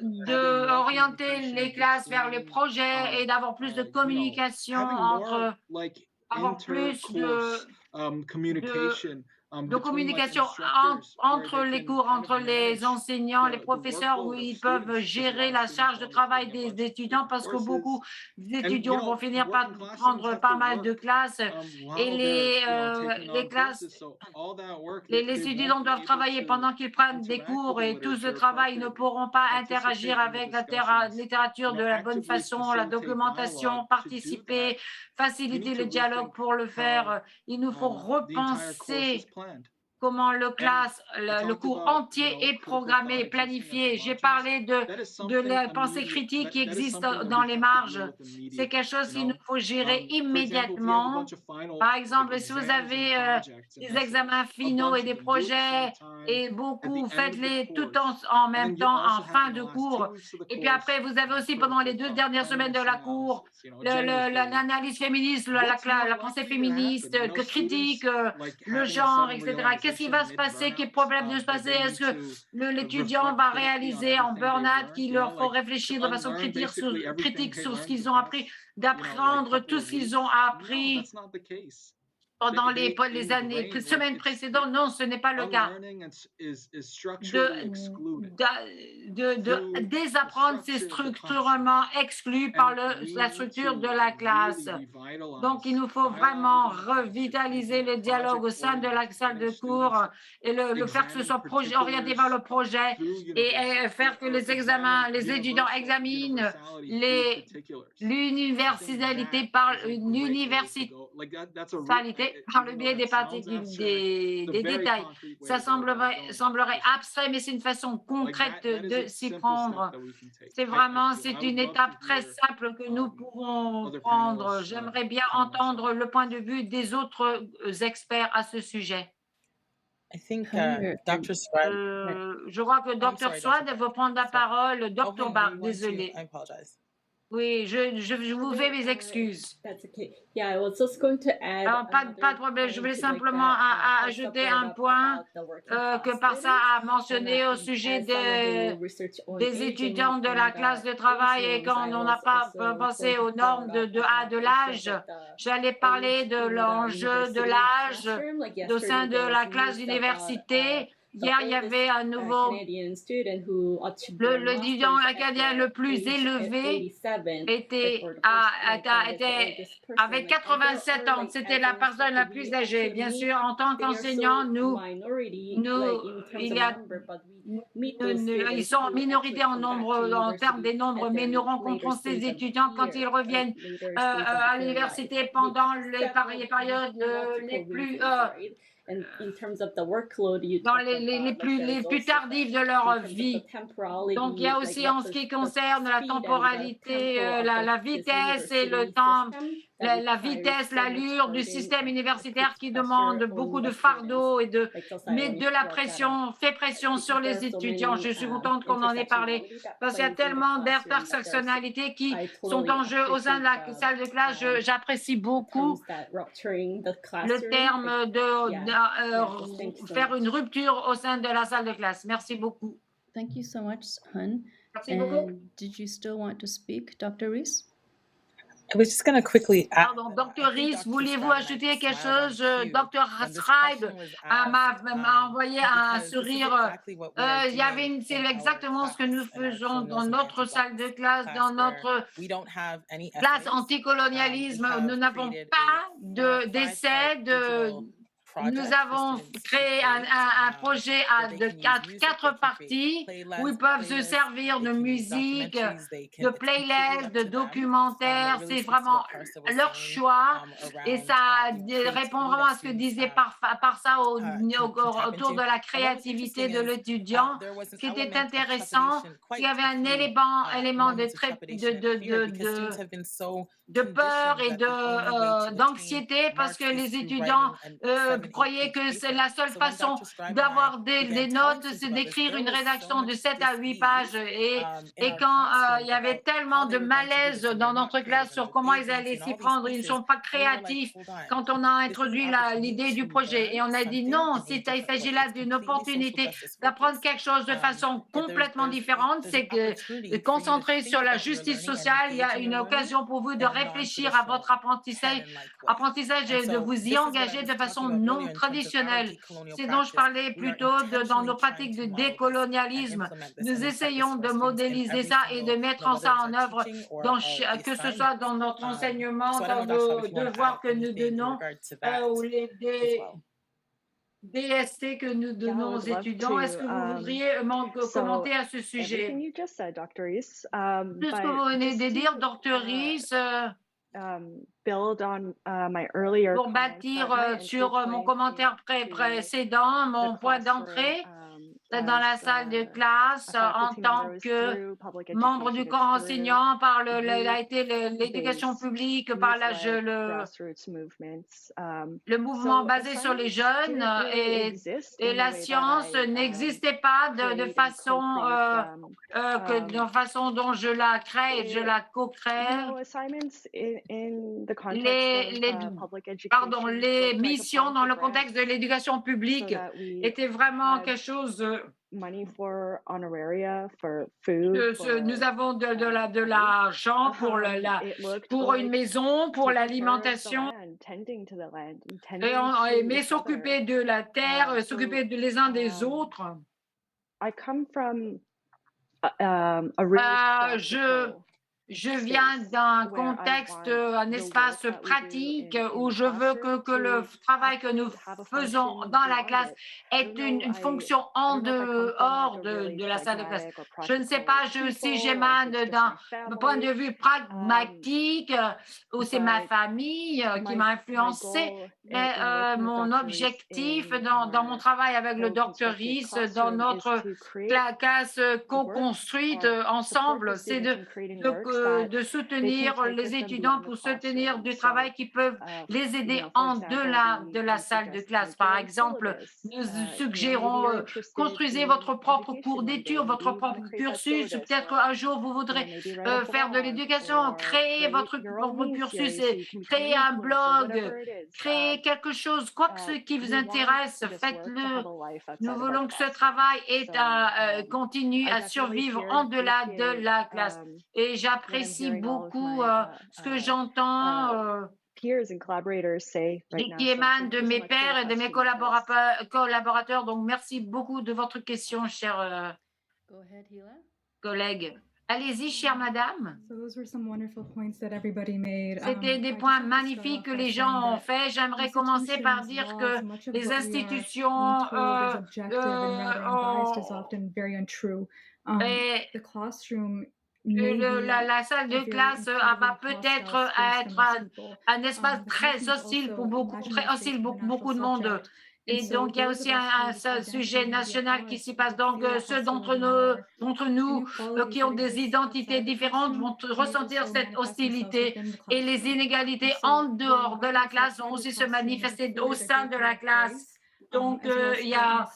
d'orienter les classes vers les projets et d'avoir plus de communication avoir plus de de communication entre les cours, entre les enseignants, les professeurs, où ils peuvent gérer la charge de travail des étudiants, parce que beaucoup d'étudiants vont finir par prendre pas mal de classes et les classes, les étudiants doivent travailler pendant qu'ils prennent des cours, et tout ce travail ne pourront pas interagir avec la littérature de la bonne façon, la documentation, participer, faciliter le dialogue. Pour le faire, il nous faut repenser comment le cours entier est programmé et planifié. J'ai parlé de la pensée critique qui existe dans les marges. C'est quelque chose qu'il nous faut gérer immédiatement. Par exemple, si vous avez des examens finaux et des projets, et beaucoup, faites-les tout en même temps en fin de cours. Et puis après, vous avez aussi pendant les 2 dernières semaines de la cour, l'analyse féministe, la pensée féministe, critique, le genre, etc. Qu'est-ce qui va se passer? Quel problème de se passer? Est-ce que l'étudiant va réaliser en burn-out qu'il leur faut réfléchir de façon critique sur ce qu'ils ont appris, d'apprendre tout ce qu'ils ont appris pendant les semaines précédentes? Non, ce n'est pas le cas. De désapprendre, c'est structurellement exclu par la structure de la classe. Donc, il nous faut vraiment revitaliser le dialogue au sein de la salle de cours et le faire que ce soit orienté vers le projet, et faire que les étudiants examinent l'universalité par le biais des détails. Ça semblerait abstrait, mais c'est une façon concrète de s'y prendre. C'est une étape très simple que nous pouvons prendre. J'aimerais bien entendre le point de vue des autres experts à ce sujet. Je crois que Dr. Swad veut prendre la parole. Dr. Barr, désolé. Oui, je vous fais mes excuses. Alors, pas de problème. Je voulais simplement ajouter un point que Parsa a mentionné au sujet des étudiants de la classe de travail, et quand on n'a pas pensé aux normes de l'âge. J'allais parler de l'enjeu de l'âge au sein de la classe d'université. Hier, il y avait un nouveau, l'étudiant acadien le plus élevé avait 87 ans. C'était la personne la plus âgée. Bien sûr, en tant qu'enseignants, ils sont en minorité en nombre, en termes des nombres, mais nous rencontrons ces étudiants quand ils reviennent à l'université pendant les périodes les plus dans les plus tardives de leur vie. Donc, il y a aussi, en ce qui concerne la temporalité, la vitesse et le temps, la vitesse, l'allure du système universitaire qui demande beaucoup de fardeau et met de la pression, fait pression sur les étudiants. Je suis contente qu'on en ait parlé, parce qu'il y a tellement d'intersectionnalités qui sont en jeu au sein de la salle de classe. J'apprécie beaucoup le terme de faire une rupture au sein de la salle de classe. Merci beaucoup. Thank you so much, Hun. Merci beaucoup. Did you still want to speak, Dr. Rees? I was just going to quickly add. Pardon, Dr. Rees, voulez-vous ajouter quelque chose? Dr. Scribe m'a envoyé un sourire. C'est exactement ce que nous faisons dans notre salle de classe, dans notre classe anticolonialisme. Nous n'avons pas d'essai Nous avons créé un projet de 4 parties où ils peuvent se servir de musique, de playlists, de documentaires. C'est vraiment leur choix et ça répond vraiment à ce que disait Parsa autour de la créativité de l'étudiant. Ce qui était intéressant, il y avait un élément de peur et d'anxiété parce que les étudiants croyaient que c'est la seule façon d'avoir des notes, c'est d'écrire une rédaction de 7 à 8 pages. Et quand il y avait tellement de malaise dans notre classe sur comment ils allaient s'y prendre, ils ne sont pas créatifs quand on a introduit l'idée du projet. Et on a dit non, il s'agit là d'une opportunité d'apprendre quelque chose de façon complètement différente. C'est que concentrer sur la justice sociale, il y a une occasion pour vous de réfléchir à votre apprentissage et de vous y engager de façon non non traditionnelles. C'est dont je parlais plutôt dans nos pratiques de décolonialisme. Nous essayons de modéliser ça et de mettre ça en œuvre, que ce soit dans notre enseignement, dans nos devoirs que nous donnons, ou les DST que nous donnons aux étudiants. Est-ce que vous voudriez commenter à ce sujet? Everything you just said, Dr. Reese, Tout ce que vous venez de dire, Dr. Reese, build on my earlier pour comments bâtir that my sur entry mon point commentaire into précédent, mon the point classroom, d'entrée dans la salle de classe a en faculty tant member was que through public membre du education, corps it's through enseignant par a youth été l'éducation publique, par youth-led grassroots movements. le mouvement So basé sur les science jeunes didn't really exist et in the la way that science I n'existait pas de create and façon co-create them. de façon dont je la crée et je la You co-crée. know, assignments in the context Les, of public pardon, education les look like missions applying dans for le contexte de grants l'éducation so publique that we étaient vraiment had quelque chose. money for honoraria, for food, Nous for avons de money. l'argent pour It looked pour une like maison, pour taking care of the l'alimentation, land, tending to the land, and et tending mais to each other. s'occuper de la terre, s'occuper les uns des autres. I come from a really practical Je viens d'un where I contexte, want un the espace work that we do pratique in où the je veux classroom que le travail que nous have a faisons function dans la beyond classe it. ait I don't know, une fonction en I don't know if I come from dehors like a really de la salle de classe. pragmatic or Je ne sais practical pas si people, or j'émane if it's just d'un my point de family. vue pragmatique ou c'est ma But famille qui m'a my influencé. goal Mais in working with mon Dr. Reese objectif in dans mon our travail avec le Dr. co-constructed Rees, dans classroom is notre to create classe work co-construite or support the ensemble, c'est students in creating works that de they can soutenir take les with them étudiants beyond the pour soutenir classroom. du So, travail qui peuvent les you aider know, for en example, delà de la we salle de suggest classe. Par curriculum exemple, syllabus. nous You know, maybe suggérons you're interested construisez in votre propre education cours one day, d'études, maybe votre you want propre to create that cursus. syllabus, Peut-être or un jour vous you know, voudrez maybe write a faire de blog l'éducation, or créer create votre your propre own mini cursus series so et you can become créer an un influencer, blog, whatever it is. créer quelque chose, quoi que ce qui vous We want intéresse, this work to have faites-le. a life Nous outside of our voulons que ce classroom. travail So, continue I à definitely survivre here en delà de appreciate la classe. Et what I'm j'apprécie hearing all of beaucoup my ce que j'entends peers and collaborators say right now. qui So émane thank de you so mes much for pairs your et de mes question, Phyllis. collaborateurs. Donc, merci beaucoup de votre question, chère Go ahead, Hila. collègue. Allez-y, chère madame. So those were some wonderful points that everybody made. C'était des I just points want to start magnifiques off que by les saying gens ont that fait. J'aimerais commencer par institutions, dire laws, que much of les what we are institutions told is objective and rather unbiased is often very untrue. et The classroom may be la salle de a very classe va incredibly peut-être hostile space être for most people. un espace The très classroom is hostile pour also beaucoup, a très national hostile space pour and beaucoup de international monde. subject. Et And so donc, il y a those aussi of us un whose identity sujet may be at national qui odds s'y passe. with Donc, theory ceux d'entre hostility and nous inequalities qui ont that des exist identités outside the différentes classroom vont may ressentir also cette manifest themselves hostilité. within the Et les classroom. inégalités And so en the dehors de la environments classe vont outside the aussi se classroom manifester afford au a sein great de deal la of classe. place, Donc, as well as il y a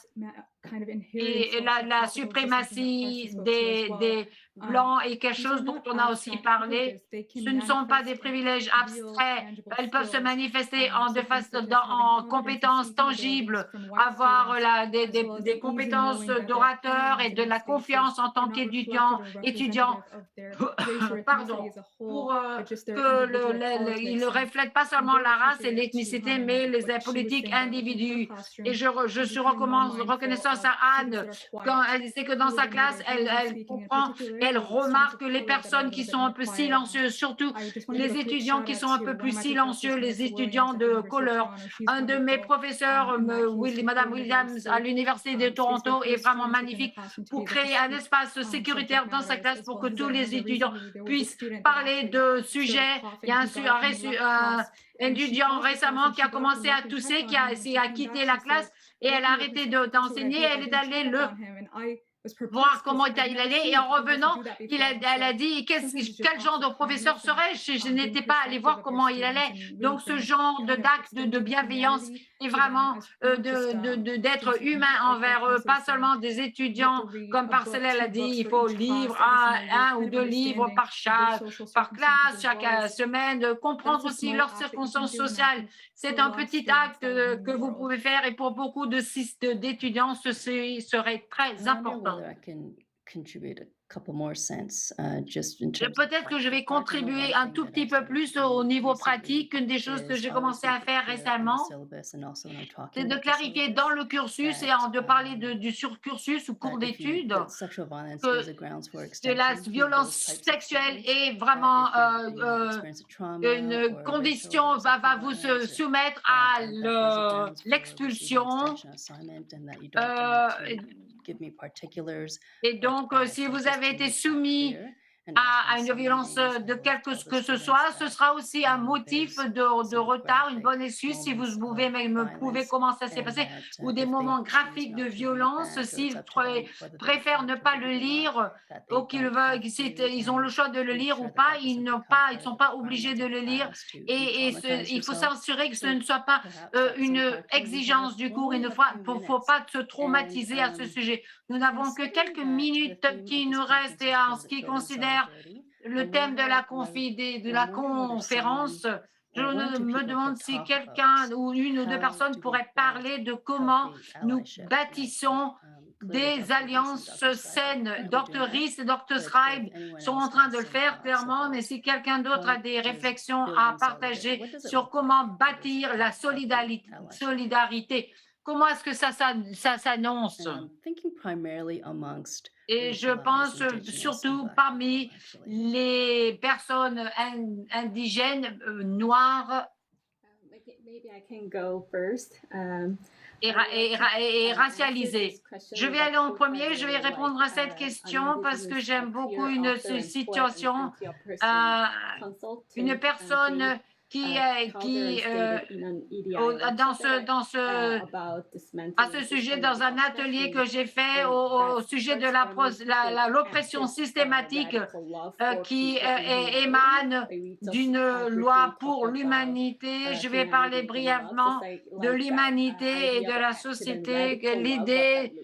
kind of inherent et social la capital, just something that suprématie Parsa spoke to as well. des Blancs est quelque These are chose dont not on a aussi abstract parlé. privileges. They can Ce ne sont pas des manifest in privilèges real, abstraits. tangible Elles peuvent se skills. manifester So things such as having en confidence and compétences speaking abilities tangibles, from white avoir students, as well as des an easy compétences knowing that their d'orateur et opinions de in la these confiance spaces en tant are not qu'étudiant, reflective or étudiant, representative of their race or pardon, ethnicity as a pour whole, but just their que individual il ne politics. reflète pas I'm seulement very la race et appreciative to l'ethnicité, Hannah mais and les what she was politiques saying about looking for a individus. Et classroom je and suis becoming more mindful reconnaissance of à students Anne that are quand quiet. elle disait que Who dans live sa in classe, neighborhoods that are elle speaking, and comprend et elle particularly students remarque of que les color that are a personnes little qui bit sont more un peu quiet. silencieuses, surtout I just want to les give a quick étudiants shout qui out sont un to peu one plus of my professors, silencieux, les Melissa étudiants Williams at the de University of couleur. Toronto. She's Un de mes wonderful. professeurs, In that case, we Madame created a Williams, à safe l'Université de space Toronto, for est her vraiment students within the magnifique classroom to be pour able to créer un speak espace subject sécuritaire dans sa matters, classe as pour well que as tous les here étudiants recently there was a puissent student that parler actually de started sujets. Il y coughing. a He got up and he left class, un and she étudiant paused the class récemment and qui she a got up commencé and à looked and tousser, checked on him, and when she a came quitté back, la she said, classe et elle a "Look, you arrêté represent to what I d'enseigner. did. Elle Like, est and allée checked le on him, and I was voir perplexed comment because I'd il never allait seen et a en professor revenant, do that before. And elle a so dit sometimes it's just quel genre acts de of professeur kindness and serais-je? Je being n'étais pas allée perceptive voir of your comment il students allait. and really Donc ce being, genre kind of d'acte de extending bienveillance humanity et to them vraiment as not just d'être students who humain can, like envers eux, Parsa pas was saying, seulement des you have étudiants, to read comme a book, Parcella l'a 2 dit, books il for faut each lire class every single week, un ou kind of deux livres understanding par their social par circumstances, classe, as chaque well as semaine, comprendre that's a aussi small leurs act that you can circonstances do, and that sociales. can C'est help a un lot of petit students acte that live in que the vous world. pouvez faire et pour beaucoup d'étudiants, ceci serait I très wonder important. whether I can contribute a couple more cents, just in terms of Peut-être que je vais practical. I know contribuer one un thing tout that petit I've peu started plus to au do niveau recently pratique. Une des choses que is j'ai always commencé à make it faire clear in the récemment, syllabus and also when I'm talking c'est de about the clarifier dans syllabus le cursus et that de parler du surcursus ou cours that if you d'études that sexual violence que is a grounds for de la extension in violence those types of sexuelle studies. est That vraiment if you have experienced a trauma une or racial condition, or va sexual vous violence, soumettre à that is a grounds for receiving l'expulsion. extension assignment and that you don't need Euh, to give me particulars et or to donc, add. si So vous just avez to été make that soumis clear. And also in à une some violence meetings, I de will quelque tell the que ce students soit, ce that sera aussi un motif there's de some retard, une graphic bonne excuse si vous moments pouvez of me prouver violence comment ça s'est and passé, that ou des if they moments choose graphiques de not to read violence, that, or it's s'ils up to them whether they would préfèrent like ne to pas read le it or not, lire, that ou they qu'ils don't veulent, have ils ont le to choix de le make lire ou sure that pas, that ils doesn't n'ont become pas, ils part sont of the pas obligés requirements de of le lire, class to et re-traumatize il faut yourself. s'assurer que ce So ne soit pas perhaps that's une some practice. We exigence du cours, il only ne have a few faut minutes. pas se And traumatiser à ce sujet. Nous n'avvons que considering quelques that the minutes theme qui of this nous restent conference et is en ce qui children's considère solidarity, le I'm thème de la, wondering de la whether someone conférence, je one or two me people demande could si talk about quelqu'un ou une ou deux how personnes do we pourraient build parler de comment healthy nous allyship. And I think bâtissons clearly des Dr. Reese and alliances Dr. Scribe are saines. currently Dr. doing that. Rees et Dr. But if Scribe anyone sont en else train has de le some faire thoughts clairement, mais about si quelqu'un d'autre how a des does réflexions à building solidarity, partager what does it sur look comment like? What does bâtir la healthy allyship? solidarité, comment est-ce que ça s'annonce? And I'm thinking primarily amongst Et je racial allies, pense indigenous and surtout Black parmi people, actually. les personnes indigènes, noires Maybe I can go first. et racialisées. Je vais aller en premier, je vais répondre à cette question parce que j'aime beaucoup une situation, une personne à ce sujet dans un atelier que j'ai fait au sujet de l'oppression systématique qui émane d'une loi pour l'humanité. Je vais parler brièvement de l'humanité et de la société, l'idée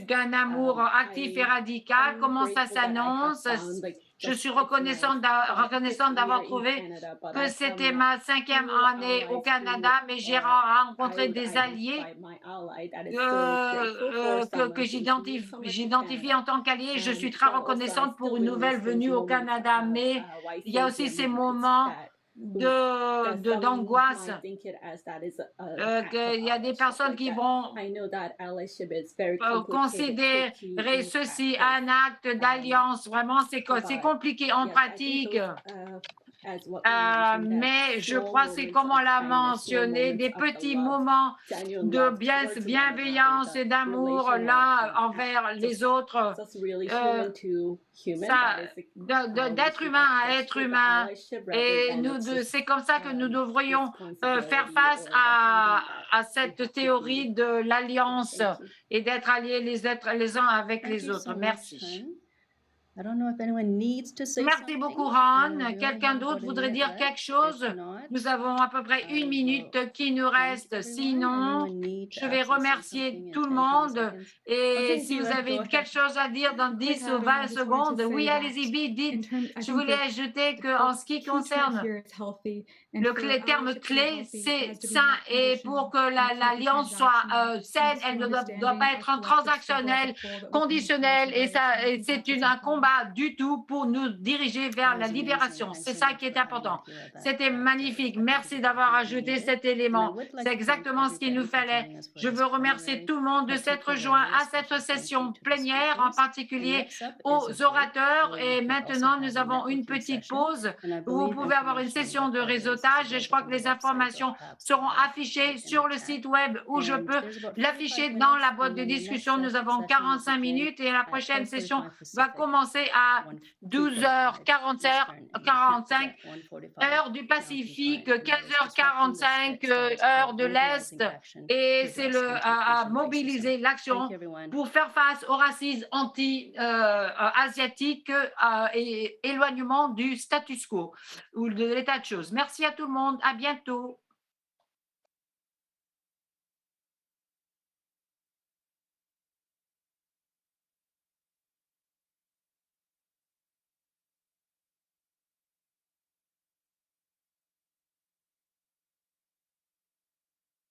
d'un amour actif et radical, comment ça s'annonce. Je suis reconnaissante d'avoir trouvé que c'était ma 5e année au Canada, mais j'ai rencontré des alliés que j'identifie en tant qu'alliés. Je suis très reconnaissante pour une nouvelle venue au Canada, mais il y a aussi ces moments d'angoisse. Il y a des personnes qui vont considérer ceci un acte d'alliance. Vraiment, c'est compliqué en pratique. Mais je crois que c'est comme on l'a mentionné, des petits moments de bienveillance et d'amour l'un envers les autres, d'être humain à être humain. Et c'est comme ça que nous devrions faire face à cette théorie de l'alliance et d'être alliés les uns avec les autres. Merci. Merci beaucoup, Ron. Quelqu'un d'autre voudrait dire quelque chose? Nous avons à peu près une minute qui nous reste. Sinon, je vais remercier tout le monde. Et si vous avez quelque chose à dire dans 10 ou 20 secondes, oui, allez-y, dites. Je voulais ajouter qu'en ce qui concerne le terme clé, c'est sain. Et pour que l'alliance soit saine, elle ne doit pas être transactionnelle, conditionnelle. Et c'est un combat du tout pour nous diriger vers la libération. C'est ça qui est important. C'était magnifique. Merci d'avoir ajouté cet élément. C'est exactement ce qu'il nous fallait. Je veux remercier tout le monde de s'être joint à cette session plénière, en particulier aux orateurs. Et maintenant, nous avons une petite pause où vous pouvez avoir une session de réseautage. Et je crois que les informations seront affichées sur le site web où je peux l'afficher dans la boîte de discussion. Nous avons 45 minutes et la prochaine session va commencer à 12h45, heure du Pacifique, 15h45, heure de l'Est. Et c'est à mobiliser l'action pour faire face au racisme anti-asiatique et éloignement du status quo ou de l'état de choses. Merci à tout le monde. À bientôt.